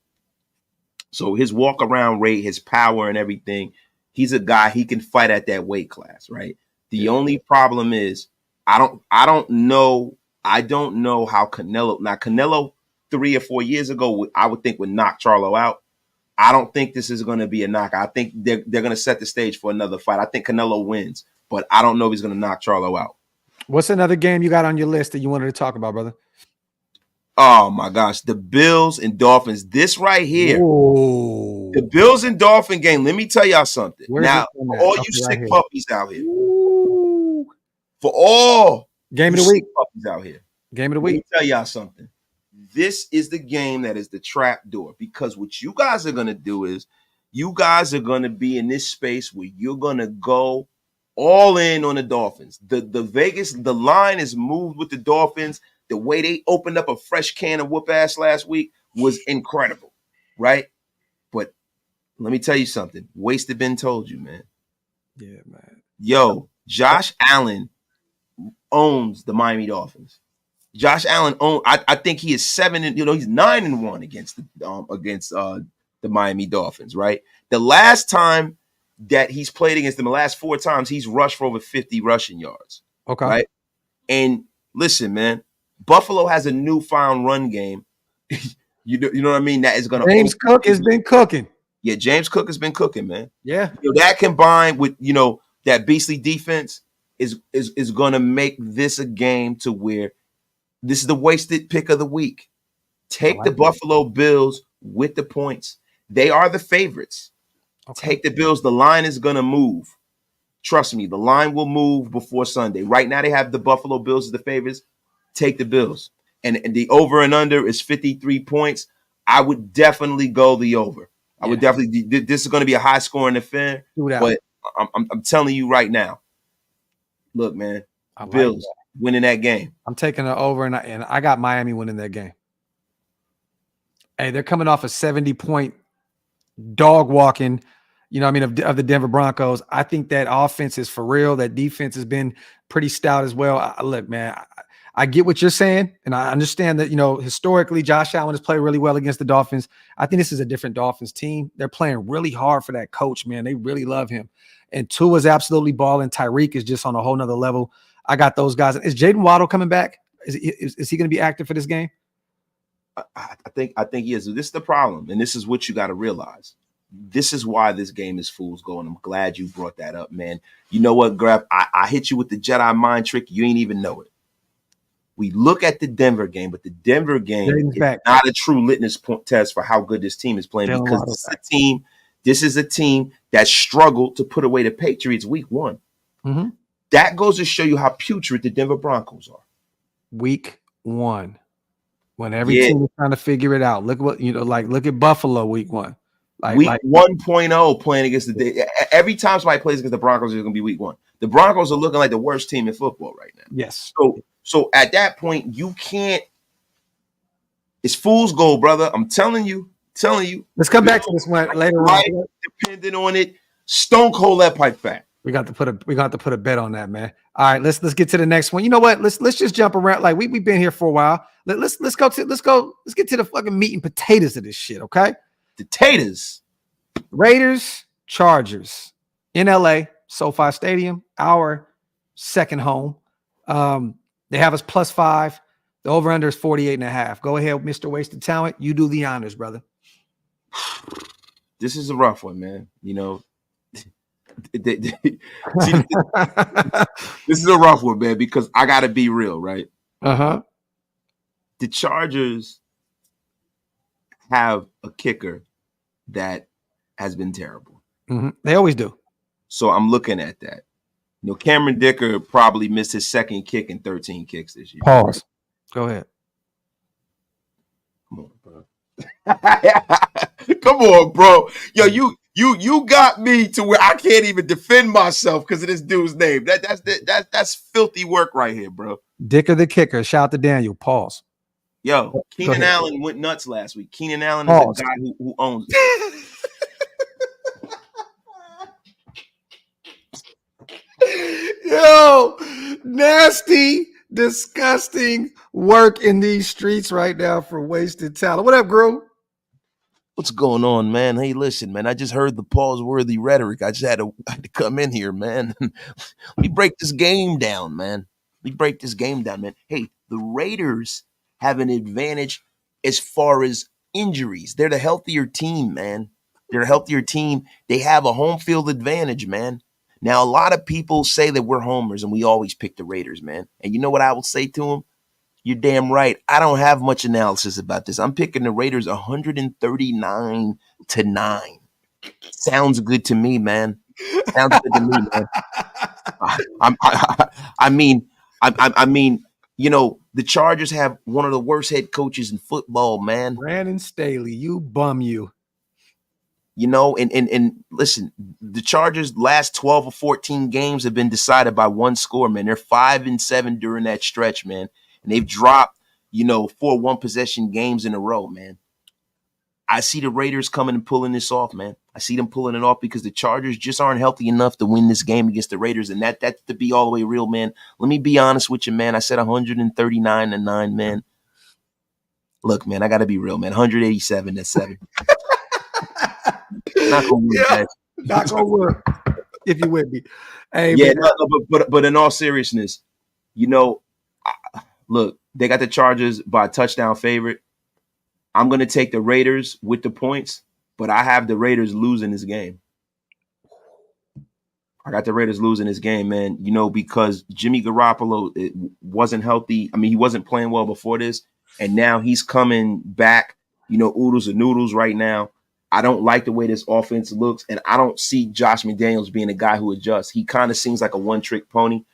So his walk around rate, his power and everything, he's a guy he can fight at that weight class, right? The only problem is I don't know how Canelo 3 or 4 years ago I would think would knock Charlo out. I don't think this is going to be a knockout. I think they're going to set the stage for another fight. I think Canelo wins, but I don't know if he's going to knock Charlo out. What's another game you got on your list that you wanted to talk about, brother? Oh, my gosh. The Bills and Dolphins. This right here. Ooh. The Bills and Dolphin game. Let me tell y'all something. Now, for all you sick puppies out here. Ooh. For all game of the week puppies out here. Game of the week. Let me tell y'all something. This is the game that is the trap door, because what you guys are going to do is you guys are going to be in this space where you're going to go all in on the Dolphins. The line is moved with the Dolphins. The way they opened up a fresh can of whoop ass last week was incredible, right? But let me tell you something. Wasted been told you, man. Yeah, man. Yo, Josh Allen owns the Miami Dolphins. Josh Allen I think he is 7 and he's 9-1 against the Miami Dolphins, right? The last time that he's played against them, the last 4 times, he's rushed for over 50 rushing yards. Okay. Right? And listen, man, Buffalo has a newfound run game. you know what I mean? That is going to James Cook has been cooking. Yeah, James Cook has been cooking, man. Yeah. That combined with that beastly defense is going to make this a game to where this is the wasted pick of the week. Take the Buffalo Bills with the points. They are the favorites. Okay. Take the Bills. The line is going to move. Trust me, the line will move before Sunday. Right now, they have the Buffalo Bills as the favorites. Take the Bills. And the over and under is 53 points. I would definitely go the over. I would definitely. This is going to be a high-scoring affair. But I'm telling you right now, look, man, Bills winning that game. I'm taking it over, and I got Miami winning that game. Hey, they're coming off a 70-point dog walking, of the Denver Broncos. I think that offense is for real. That defense has been pretty stout as well. Look, man, I get what you're saying, and I understand that, historically Josh Allen has played really well against the Dolphins. I think this is a different Dolphins team. They're playing really hard for that coach, man. They really love him. And Tua's absolutely balling. Tyreek is just on a whole nother level. I got those guys. Is Jaden Waddle coming back? Is he going to be active for this game? I think he is. This is the problem, and this is what you got to realize. This is why this game is fool's gold. I'm glad you brought that up, man. You know what, Graphk? I hit you with the Jedi mind trick. You ain't even know it. We look at the Denver game, but the Denver game is not a true litmus test for how good this team is playing, because this is a team that struggled to put away the Patriots week 1. Mm-hmm. That goes to show you how putrid the Denver Broncos are. Week 1. When every team is trying to figure it out. Look what look at Buffalo week 1. Week 1.0 playing against every time somebody plays against the Broncos, it's gonna be week 1. The Broncos are looking like the worst team in football right now. Yes. So at that point, you can't. It's fool's gold, brother. I'm telling you. Let's come back to this one later on. Depending on it, stone cold that pipe back. We got to put a bet on that, man. All right, let's get to the next one. You know what? Let's just jump around. Like we've been here for a while. Let's get to the fucking meat and potatoes of this shit, okay? Potatoes. Raiders, Chargers in LA, SoFi Stadium, our second home. They have us +5. The over-under is 48.5. Go ahead, Mr. Wasted Talent. You do the honors, brother. This is a rough one, man. You know, see, this is a rough one, man, because I got to be real, right? Uh-huh. The Chargers have a kicker that has been terrible. Mm-hmm. They always do. So I'm looking at that. You know, Cameron Dicker probably missed his second kick in 13 kicks this year. Pause. Go ahead. Come on, bro. Come on, bro. Yo, you got me to where I can't even defend myself because of this dude's name. That's filthy work right here, bro. Dicker the kicker. Shout out to Daniel. Pause. Yo, Keenan Allen went nuts last week. Keenan Allen is a guy who owns it. Yo, nasty, disgusting work in these streets right now for Wasted Talent. What up, Gru? What's going on, man? Hey, listen, man, I just heard the pause-worthy rhetoric. I just had to come in here, man. Let me break this game down, man. Hey, the Raiders have an advantage as far as injuries. They're the healthier team, man. They're a healthier team. They have a home field advantage, man. Now, a lot of people say that we're homers and we always pick the Raiders, man. And you know what I will say to them? You're damn right. I don't have much analysis about this. I'm picking the Raiders 139-9. Sounds good to me, man. Sounds good to me, man. I mean, you know, the Chargers have one of the worst head coaches in football, man. Brandon Staley, you bum you. You know, and listen, the Chargers' last 12 or 14 games have been decided by one score, man. They're 5-7 during that stretch, man. And they've dropped, 4 one-possession games in a row, man. I see the Raiders coming and pulling this off, man. I see them pulling it off because the Chargers just aren't healthy enough to win this game against the Raiders. And that's to be all the way real, man. Let me be honest with you, man. I said 139-9, man. Look, man, I got to be real, man. 187-7. Not gonna work, guys. Not gonna work. If you with me, hey, yeah. No, but in all seriousness, look, they got the Chargers by a touchdown favorite. I'm gonna take the Raiders with the points, but I have the Raiders losing this game. I got the Raiders losing this game, man. Because Jimmy Garoppolo wasn't healthy. I mean, he wasn't playing well before this, and now he's coming back. Oodles and noodles right now. I don't like the way this offense looks, and I don't see Josh McDaniels being a guy who adjusts. He kind of seems like a one-trick pony.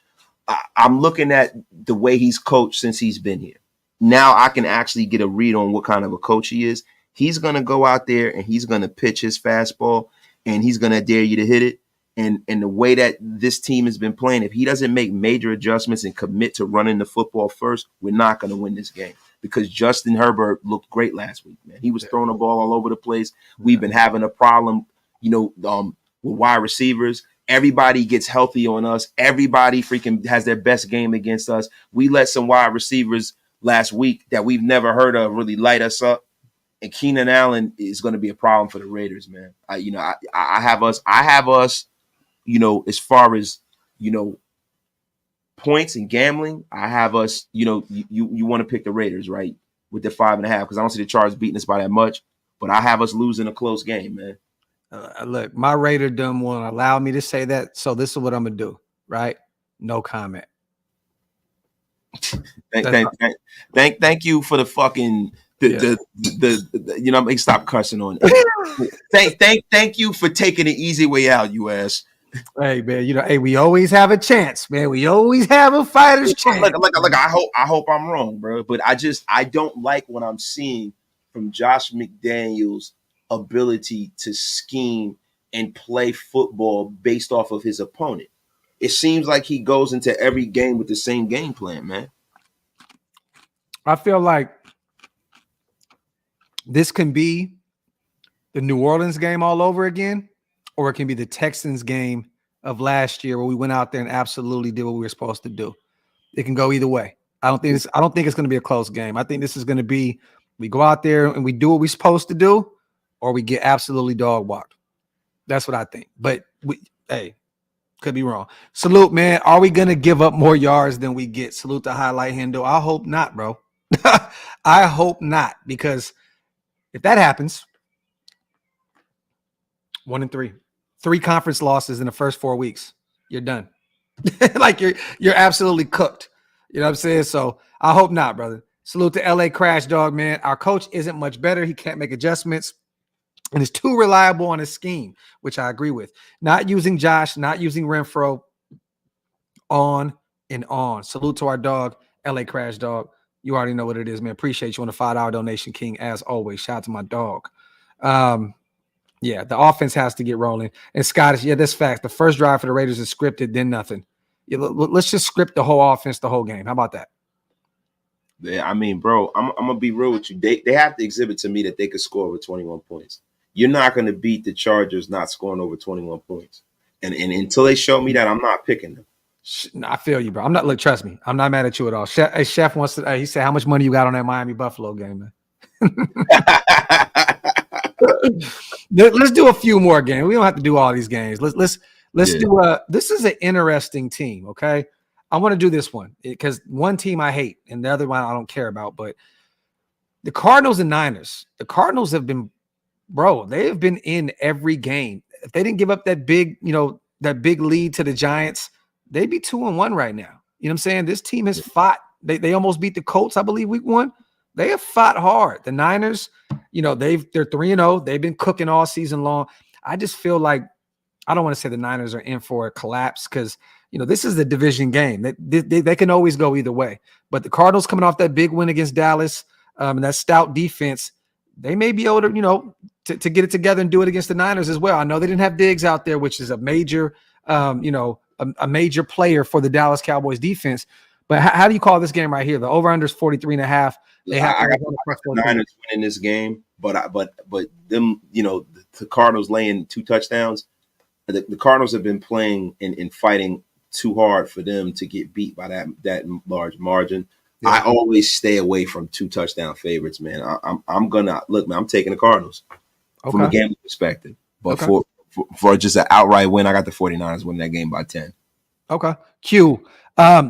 I'm looking at the way he's coached since he's been here. Now I can actually get a read on what kind of a coach he is. He's going to go out there, and he's going to pitch his fastball, and he's going to dare you to hit it. And the way that this team has been playing, if he doesn't make major adjustments and commit to running the football first, we're not going to win this game. Because Justin Herbert looked great last week, man. He was throwing the ball all over the place. We've been having a problem, with wide receivers. Everybody gets healthy on us. Everybody freaking has their best game against us. We let some wide receivers last week that we've never heard of really light us up. And Keenan Allen is going to be a problem for the Raiders, man. I have us, as far as, points and gambling, I have us, you want to pick the Raiders, right? With the 5.5, because I don't see the Chargers beating us by that much, but I have us losing a close game, man. Look, my Raider done won't allow me to say that, so this is what I'm gonna do, right? No comment. Thank you for the fucking stop cussing on it. Thank you for taking the easy way out, you ass. Hey, man, we always have a chance, man. We always have a fighter's chance. Look, I hope I'm wrong, bro. But I don't like what I'm seeing from Josh McDaniels' ability to scheme and play football based off of his opponent. It seems like he goes into every game with the same game plan, man. I feel like this can be the New Orleans game all over again, or it can be the Texans game of last year where we went out there and absolutely did what we were supposed to do. It can go either way. I don't think it's going to be a close game. I think this is going to be we go out there and we do what we're supposed to do, or we get absolutely dog walked. That's what I think. But because Could be wrong. Salute, man. Are we going to give up more yards than we get? Salute to Highlight Hendo. I hope not, bro. I hope not, because if that happens, 1-3, 3 conference losses in the first 4 weeks, you're done. Like you're absolutely cooked. You know what I'm saying? So I hope not, brother. Salute to LA Crash Dog, man. Our coach isn't much better. He can't make adjustments and is too reliable on his scheme, which I agree with. Not using Josh, not using Renfro, on and on. Salute to our dog, LA Crash Dog. You already know what it is, man. Appreciate you on the $5 donation, King, as always. Shout out to my dog. Yeah, the offense has to get rolling. And Scottish, yeah, that's fact. The first drive for the Raiders is scripted, then nothing. Yeah, let's just script the whole offense the whole game. How about that? Yeah, I mean, bro, I'm gonna be real with you. They have to exhibit to me that they could score over 21 points. You're not gonna beat the Chargers not scoring over 21 points. And until they show me that, I'm not picking them. I feel you, bro. I'm not. Look, trust me, I'm not mad at you at all. Chef wants to. He said, "How much money you got on that Miami Buffalo game, man?" Let's do a few more games. We don't have to do all these games. Let's do this is an interesting team. Okay, I want to do this one because one team I hate and the other one I don't care about. But the Cardinals and Niners. The Cardinals have been, bro. They have been in every game. If they didn't give up that big, that big lead to the Giants, they'd be 2-1 right now. You know what I'm saying? This team has fought. They almost beat the Colts, I believe, week 1. They have fought hard. The Niners, they're 3-0. They've been cooking all season long. I just feel like I don't want to say the Niners are in for a collapse because this is the division game. They can always go either way. But the Cardinals coming off that big win against Dallas and that stout defense, they may be able to to get it together and do it against the Niners as well. I know they didn't have Diggs out there, which is a major a major player for the Dallas Cowboys defense. But how do you call this game right here? The over-under is 43.5. I got the Niners winning this game, but them, the Cardinals laying 2 touchdowns. The Cardinals have been playing and fighting too hard for them to get beat by that large margin. Yeah. I always stay away from 2 touchdown favorites, man. I'm gonna look, man. I'm taking the Cardinals from a gambling perspective, but for just an outright win, I got the 49ers winning that game by 10. Okay. Q.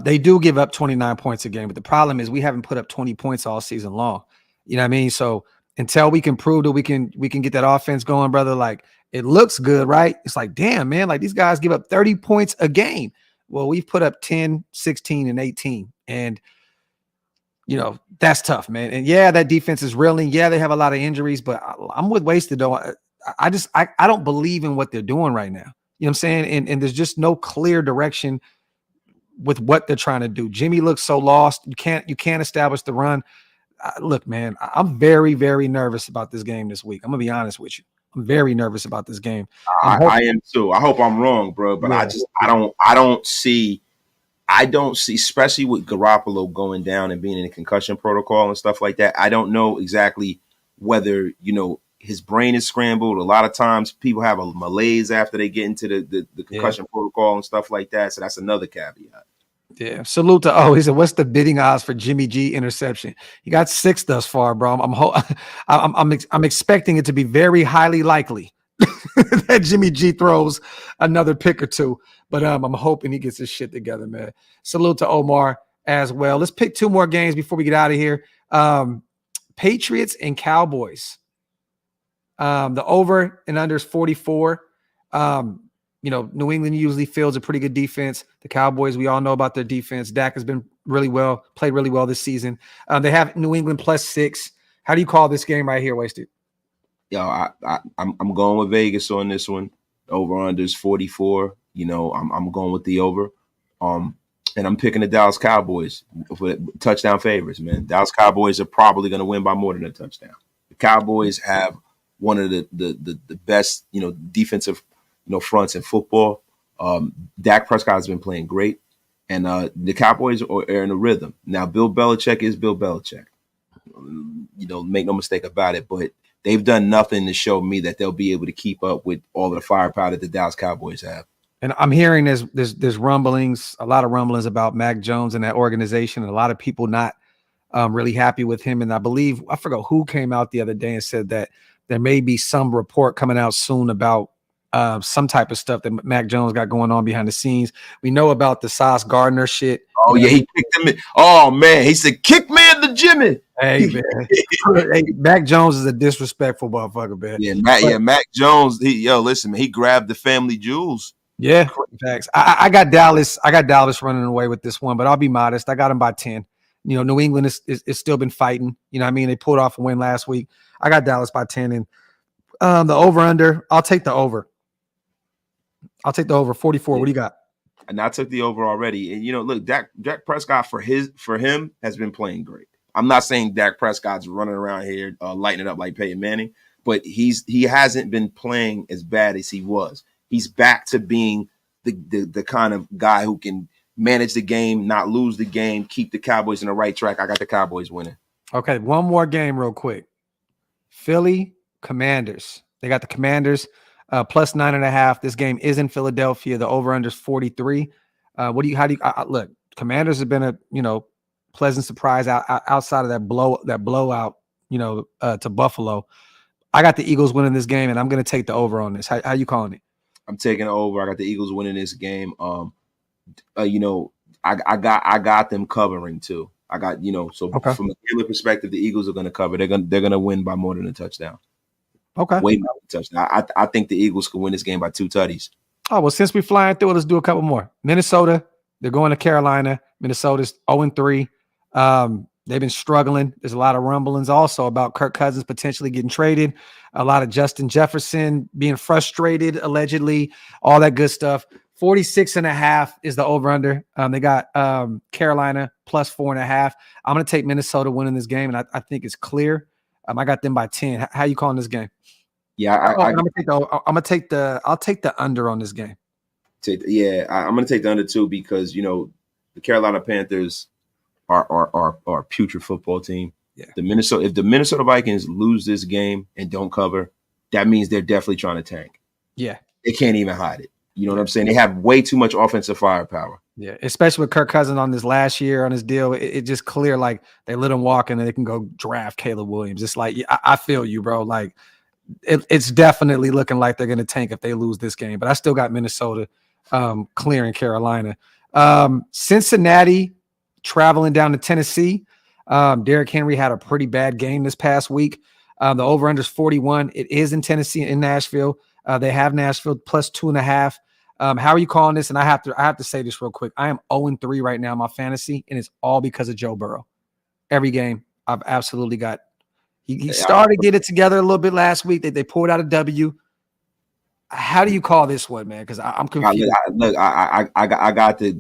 They do give up 29 points a game, but the problem is we haven't put up 20 points all season long. You know what I mean? So until we can prove that we can get that offense going, brother, like it looks good, right? It's like, damn, man, like these guys give up 30 points a game. Well, we've put up 10, 16, and 18. And that's tough, man. And yeah, that defense is reeling. Yeah, they have a lot of injuries, but I'm with Wasted though. I don't believe in what they're doing right now. You know what I'm saying? And there's just no clear direction with what they're trying to do. Jimmy looks so lost. You can't establish the run. Look, man, I'm very, very nervous about this game this week. I'm gonna be honest with you. I'm very nervous about this game. I am too. I hope I'm wrong, bro. But yeah. I don't see, especially with Garoppolo going down and being in a concussion protocol and stuff like that. I don't know exactly whether his brain is scrambled. A lot of times people have a malaise after they get into the concussion protocol and stuff like that. So that's another caveat. Yeah. Salute to he said, what's the bidding odds for Jimmy G interception? He got 6 thus far, bro. I'm expecting it to be very highly likely that Jimmy G throws another pick or 2. But I'm hoping he gets his shit together, man. Salute to Omar as well. Let's pick 2 more games before we get out of here. Patriots and Cowboys. The over and under is 44. New England usually fields a pretty good defense. The Cowboys, we all know about their defense. Dak has been played really well this season. They have New England +6. How do you call this game right here, Wasted? I'm going with Vegas on this one. Over under is 44. I'm going with the over. And I'm picking the Dallas Cowboys for touchdown favorites, man. Dallas Cowboys are probably going to win by more than a touchdown. The Cowboys have one of the best, defensive, fronts in football. Dak Prescott has been playing great, and the Cowboys are in a rhythm. Now, Bill Belichick is Bill Belichick. Make no mistake about it, but they've done nothing to show me that they'll be able to keep up with all of the firepower that the Dallas Cowboys have. And I'm hearing there's rumblings, a lot of rumblings about Mac Jones and that organization, and a lot of people not really happy with him. And I believe, I forgot who came out the other day and said that there may be some report coming out soon about some type of stuff that Mac Jones got going on behind the scenes. We know about the Sauce Gardner shit. Oh, yeah, he kicked him in. Oh, man, he said, kick me in the Jimmy. Hey, man. Hey, Mac Jones is a disrespectful motherfucker, man. Yeah, Mac Jones, listen, man, he grabbed the family jewels. Yeah, facts. I got Dallas. I got Dallas running away with this one, but I'll be modest. I got them by 10. New England is still been fighting. You know what I mean? They pulled off a win last week. I got Dallas by 10. And the over-under, I'll take the over. I'll take the over 44. Yeah. What do you got? And I took the over already. And, look, Dak Prescott for him has been playing great. I'm not saying Dak Prescott's running around here lighting it up like Peyton Manning, but he hasn't been playing as bad as he was. He's back to being the kind of guy who can manage the game, not lose the game, keep the Cowboys in the right track. I got the Cowboys winning. Okay, one more game real quick. Philly Commanders. They got the Commanders plus 9.5. This game is in Philadelphia. The over-under is 43. Look, Commanders have been a, pleasant surprise outside of that blowout, to Buffalo. I got the Eagles winning this game, and I'm going to take the over on this. How you calling it? I'm taking it over. I got the Eagles winning this game. I got them covering too. I got, okay. From a Taylor perspective, the Eagles are going to cover. They're going to win by more than a touchdown. Okay. Way more than a touchdown. I think the Eagles can win this game by 2 tutties. Oh, well, since we're flying through it, let's do a couple more. Minnesota, they're going to Carolina. Minnesota's 0-3. They've been struggling. There's a lot of rumblings also about Kirk Cousins potentially getting traded, a lot of Justin Jefferson being frustrated, allegedly, all that good stuff. 46.5 is the over-under. They got Carolina plus 4.5. I'm going to take Minnesota winning this game, and I think it's clear. I got them by 10. How you calling this game? Yeah, I'll take the under on this game. I'm going to take the under too because the Carolina Panthers are a putrid football team. Yeah. If the Minnesota Vikings lose this game and don't cover, that means they're definitely trying to tank. Yeah. They can't even hide it. You know what I'm saying? They have way too much offensive firepower. Yeah, especially with Kirk Cousins on this last year on his deal. It just clear like they let him walk and then they can go draft Caleb Williams. It's like, I feel you, bro. Like it's definitely looking like they're going to tank if they lose this game. But I still got Minnesota clearing Carolina. Cincinnati traveling down to Tennessee. Derrick Henry had a pretty bad game this past week. The over-under is 41. It is in Tennessee, in Nashville. They have Nashville plus 2.5. How are you calling this? And I have to say this real quick. I am 0-3 right now in my fantasy, and it's all because of Joe Burrow. Every game I've absolutely got. He started to get it together a little bit last week. They pulled out a W. How do you call this one, man? Because I'm confused. I got the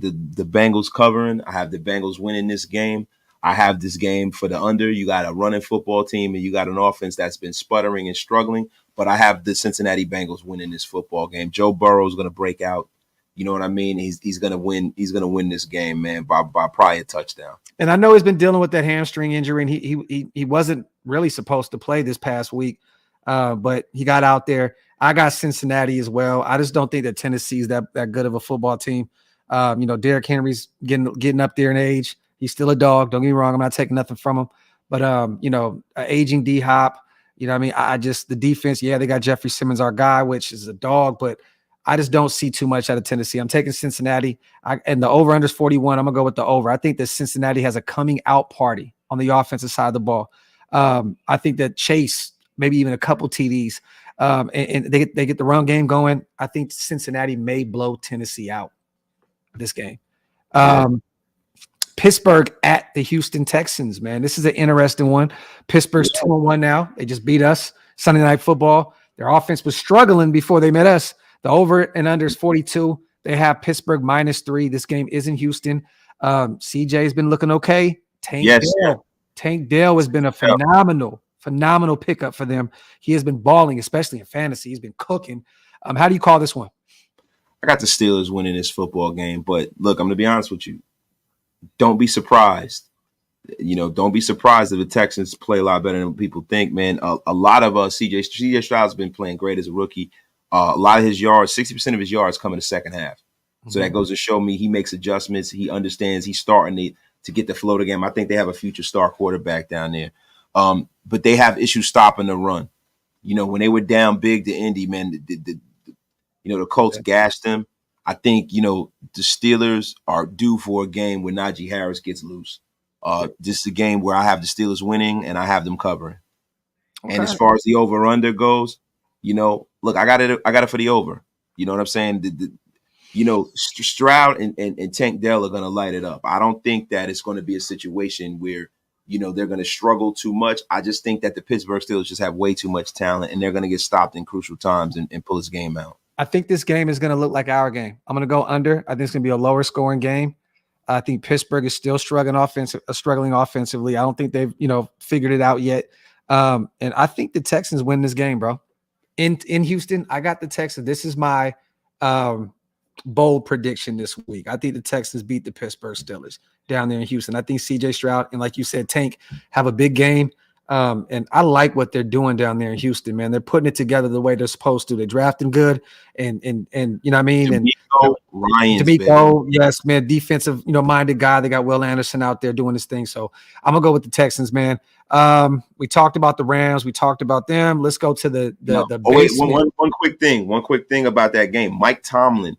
Bengals covering. I have the Bengals winning this game. I have this game for the under. You got a running football team, and you got an offense that's been sputtering and struggling. But I have the Cincinnati Bengals winning this football game. Joe Burrow is going to break out. You know what I mean? He's going to win. He's going to win this game, man, by probably a touchdown. And I know he's been dealing with that hamstring injury, and he wasn't really supposed to play this past week, but he got out there. I got Cincinnati as well. I just don't think that Tennessee is that good of a football team. Derrick Henry's getting up there in age. He's still a dog. Don't get me wrong. I'm not taking nothing from him. But, aging D-Hop, you know what I mean? The defense, they got Jeffrey Simmons, our guy, which is a dog, but I just don't see too much out of Tennessee. I'm taking Cincinnati, and the over-under is 41. I'm going to go with the over. I think that Cincinnati has a coming-out party on the offensive side of the ball. I think that Chase, maybe even a couple TDs, and they get the run game going. I think Cincinnati may blow Tennessee out this game. Pittsburgh at the Houston Texans, man. This is an interesting one. Pittsburgh's 2-1 now. They just beat us Sunday Night Football. Their offense was struggling before they met us. The over and under is 42. They have Pittsburgh -3. This game is in Houston. CJ has been looking okay. Tank Dell has been a phenomenal pickup for them. He has been balling, especially in fantasy. He's been cooking. How do you call this one? I got the Steelers winning this football game, but look, I'm going to be honest with you. Don't be surprised. Don't be surprised if the Texans play a lot better than people think, man. A lot of CJ Stroud's been playing great as a rookie. A lot of his yards, 60% of his yards come in the second half. Mm-hmm. So that goes to show me he makes adjustments. He understands he's starting to get the flow of the game. I think they have a future star quarterback down there. But they have issues stopping the run. When they were down big to Indy, man, The Colts gashed them. I think, the Steelers are due for a game where Najee Harris gets loose. This is a game where I have the Steelers winning and I have them covering. Okay. And as far as the over-under goes, look, I got it for the over. You know what I'm saying? Stroud and Tank Dell are going to light it up. I don't think that it's going to be a situation where, they're going to struggle too much. I just think that the Pittsburgh Steelers just have way too much talent, and they're going to get stopped in crucial times and pull this game out. I think this game is going to look like our game. I'm going to go under. I think it's going to be a lower scoring game. I think Pittsburgh is still struggling offensively. I don't think they've, figured it out yet. And I think the Texans win this game, bro. In Houston, I got the Texans. This is my bold prediction this week. I think the Texans beat the Pittsburgh Steelers down there in Houston. I think CJ Stroud and, like you said, Tank have a big game. And I like what they're doing down there in Houston, man. They're putting it together the way they're supposed to. They're drafting good, and you know what I mean. D'Amico, yes, man, defensive, minded guy. They got Will Anderson out there doing his thing. So I'm gonna go with the Texans, man. We talked about the Rams. We talked about them. Let's go to the one quick thing. One quick thing about that game. Mike Tomlin,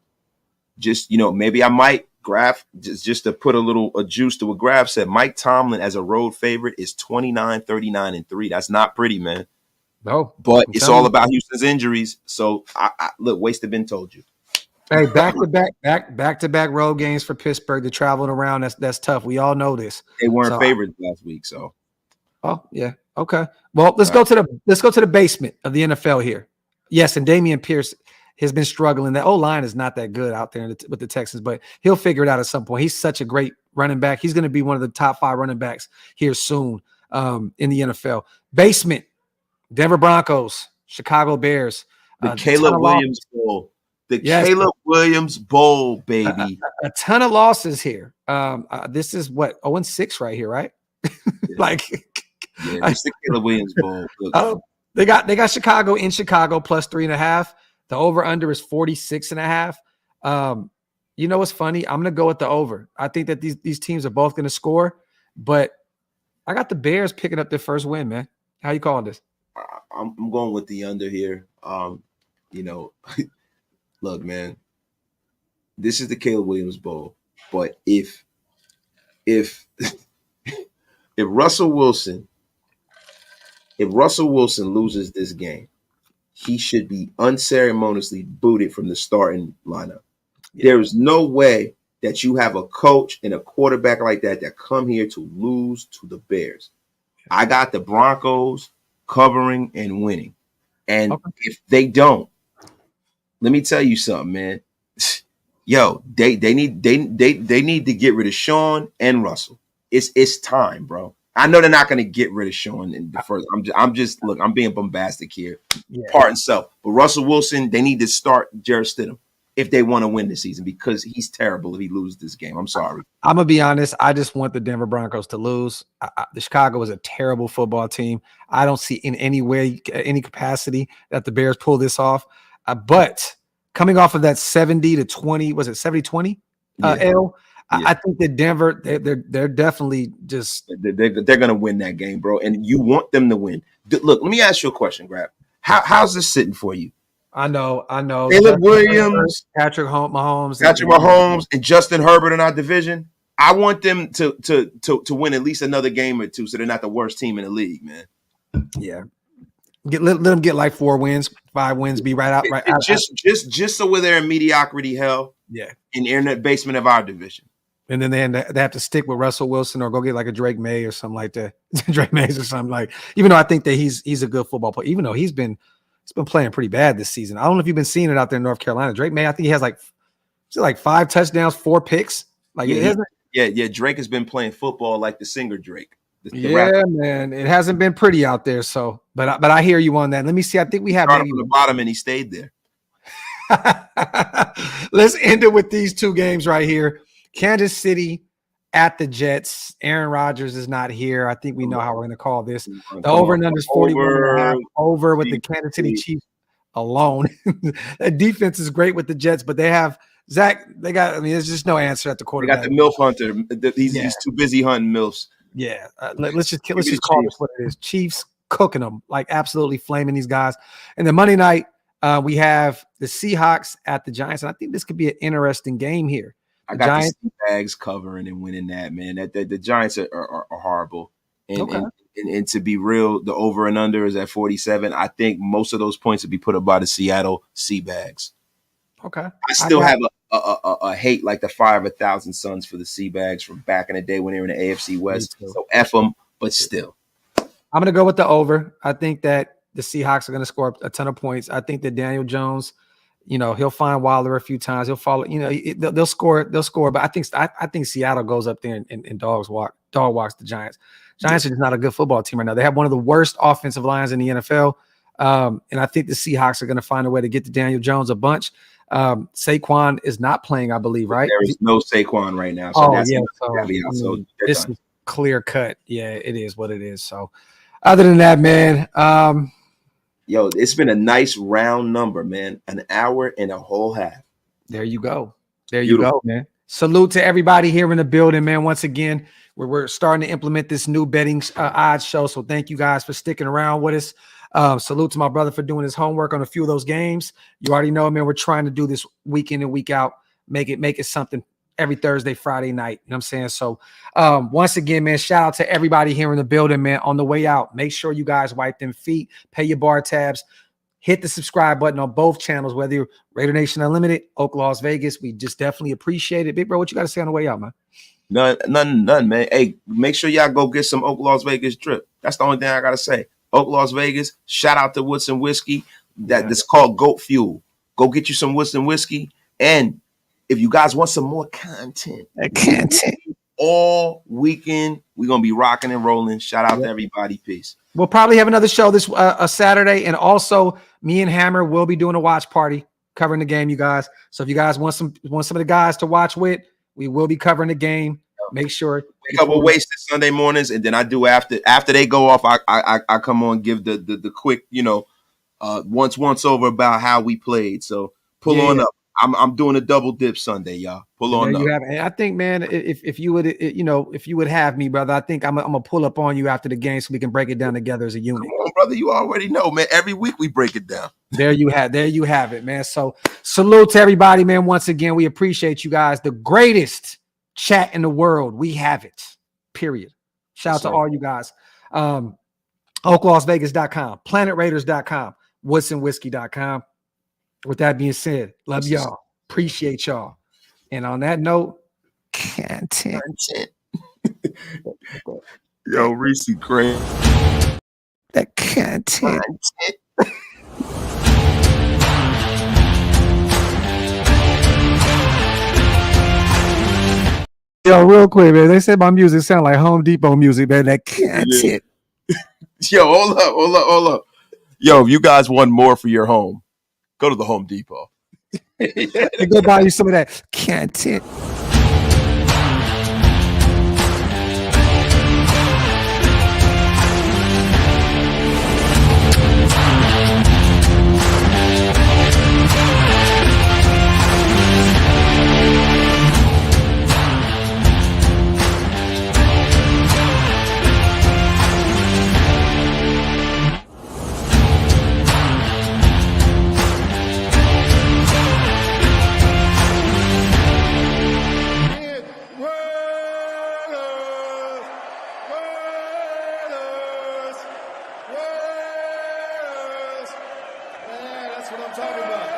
just maybe I might. Graphk, just to put a juice to what Graphk said, Mike Tomlin as a road favorite is 29-39-3. That's not pretty, man. No. But it's all about Houston's injuries. So, look, Wasted been told you. Hey, back-to-back road games for Pittsburgh. They're traveling around. That's tough. We all know this. They weren't favorites last week, so. Oh, yeah. Okay. Well, let's go to the basement of the NFL here. Yes, and Dameon Pierce has been struggling. The O-line is not that good out there with the Texans, but he'll figure it out at some point. He's such a great running back. He's going to be one of the top 5 running backs here soon in the NFL. Basement, Denver Broncos, Chicago Bears. The Caleb Williams Bowl. Caleb Williams Bowl, baby. A ton of losses here. This is what, 0-6 right here, right? Yeah. It's the Caleb Williams Bowl. They got Chicago in Chicago plus 3.5. The over-under is 46.5. You know what's funny? I'm going to go with the over. I think that these teams are both going to score, but I got the Bears picking up their first win, man. How you calling this? I'm going with the under here. Look, man, this is the Caleb Williams Bowl, but if Russell Wilson loses this game, he should be unceremoniously booted from the starting lineup. Yeah. There is no way that you have a coach and a quarterback like that come here to lose to the Bears. I got the Broncos covering and winning. And if they don't, let me tell you something, man. Yo, they need to get rid of Sean and Russell. It's time, bro. I know they're not going to get rid of Sean in the first. I'm being bombastic here. Yeah. Part and self. But Russell Wilson, they need to start Jarrett Stidham if they want to win this season because he's terrible if he loses this game. I'm sorry. I'm going to be honest. I just want the Denver Broncos to lose. The Chicago is a terrible football team. I don't see in any way, any capacity that the Bears pull this off. But coming off of that 70-20, was it 70-20 L? Yeah. I think that Denver, they're definitely just they're going to win that game, bro. And you want them to win. Look, let me ask you a question, Graphk. How's this sitting for you? I know. Caleb Williams, Patrick Mahomes, and Justin Herbert in our division. I want them to win at least another game or two, so they're not the worst team in the league, man. Yeah, let them get like 4 wins, 5 wins, be right out. Just so we're there in mediocrity hell. Yeah, in the internet basement of our division. And then they have to stick with Russell Wilson or go get like a Drake May or something like that. Drake Mays or something like. Even though I think that he's a good football player, even though he's been playing pretty bad this season. I don't know if you've been seeing it out there in North Carolina. Drake May, I think he has like 5 touchdowns, 4 picks. Like yeah. Drake has been playing football like the singer Drake. The rapper. Man, it hasn't been pretty out there. So, but I hear you on that. Let me see. I think we have maybe from the bottom, and he stayed there. Let's end it with these 2 games right here. Kansas City at the Jets. Aaron Rodgers is not here. I think we know how we're going to call this. The over and under is 41.5. Over with the Kansas City Chiefs alone. That defense is great with the Jets, but they have Zach. There's just no answer at the quarterback. They got the MILF hunter. He's too busy hunting MILFs. Yeah. Let's just call this what it is. Chiefs cooking them, like absolutely flaming these guys. And the Monday night, We have the Seahawks at the Giants, and I think this could be an interesting game here. I The got Giants, the Bags covering and winning that, man. That the Giants are horrible. And, Okay. and to be real, the over and under is at 47. I think most of those points would be put up by the Seattle Seabags. okay. I still have a hate like the Fire of 1,000 Suns for the Seabags from back in the day when they were in the AFC West. too. So F them, but still. I'm going to go with the over. I think that the Seahawks are going to score a ton of points. I think that Daniel Jones, he'll find Wilder a few times. He'll follow, they'll score. But I think Seattle goes up there and dog walks the Giants. Giants are just not a good football team right now. They have one of the worst offensive lines in the NFL. And I think the Seahawks are going to find a way to get to Daniel Jones a bunch. Saquon is not playing, I believe, right? There is no Saquon right now. So that's So this is clear cut. Yeah, it is what it is. So other than that, man, yo, it's been a nice round number, man. An hour and a whole half. There you go. There you go, man. Salute to everybody here in the building, man. Once again, we're starting to implement this new betting odds show. So thank you guys for sticking around with us. Salute to my brother for doing his homework on a few of those games. You already know, man, we're trying to do this week in and week out. Make it something every Thursday, Friday night. You know what I'm saying? So once again, man, shout out to everybody here in the building, man. On the way out, make sure you guys wipe them feet, pay your bar tabs, hit the subscribe button on both channels, whether you're Raider Nation Unlimited, Oak Las Vegas. We just definitely appreciate it. Big bro, what you got to say on the way out, man? None, man. Hey, make sure y'all go get some Oak Las Vegas drip. That's the only thing I gotta say. Oak Las Vegas. Shout out to Woodson Whiskey. That's called Goat Fuel. Go get you some Woodson Whiskey. And if you guys want some more content, all weekend, we're gonna be rocking and rolling. Shout out to everybody. Peace. We'll probably have another show this Saturday, and also me and Hammer will be doing a watch party covering the game, you guys. So if you guys want some of the guys to watch with, we will be covering the game. Make sure. Wake up with Wasted Sunday mornings, and then I do after they go off. I come on, give the quick, once over about how we played. So pull on up. I'm doing a double dip Sunday, y'all. Pull on up. And I think, man, if you would have me, brother, I think I'm gonna pull up on you after the game so we can break it down together as a unit. Come on, brother, you already know, man. Every week we break it down. There you have it, man. So salute to everybody, man. Once again, we appreciate you guys. The greatest chat in the world. We have it. Period. Shout out to all you guys. OakLosVegas.com, PlanetRaiders.com, WoodsonWhiskey.com. With that being said, love y'all. Appreciate y'all. And on that note, content. Yo, Reese, great. That content. Yo, real quick, man. They said my music sound like Home Depot music, man. That content. Yo, hold up. Yo, if you guys want more for your home, go to the Home Depot. Go buy you some of that content. That's what I'm talking about.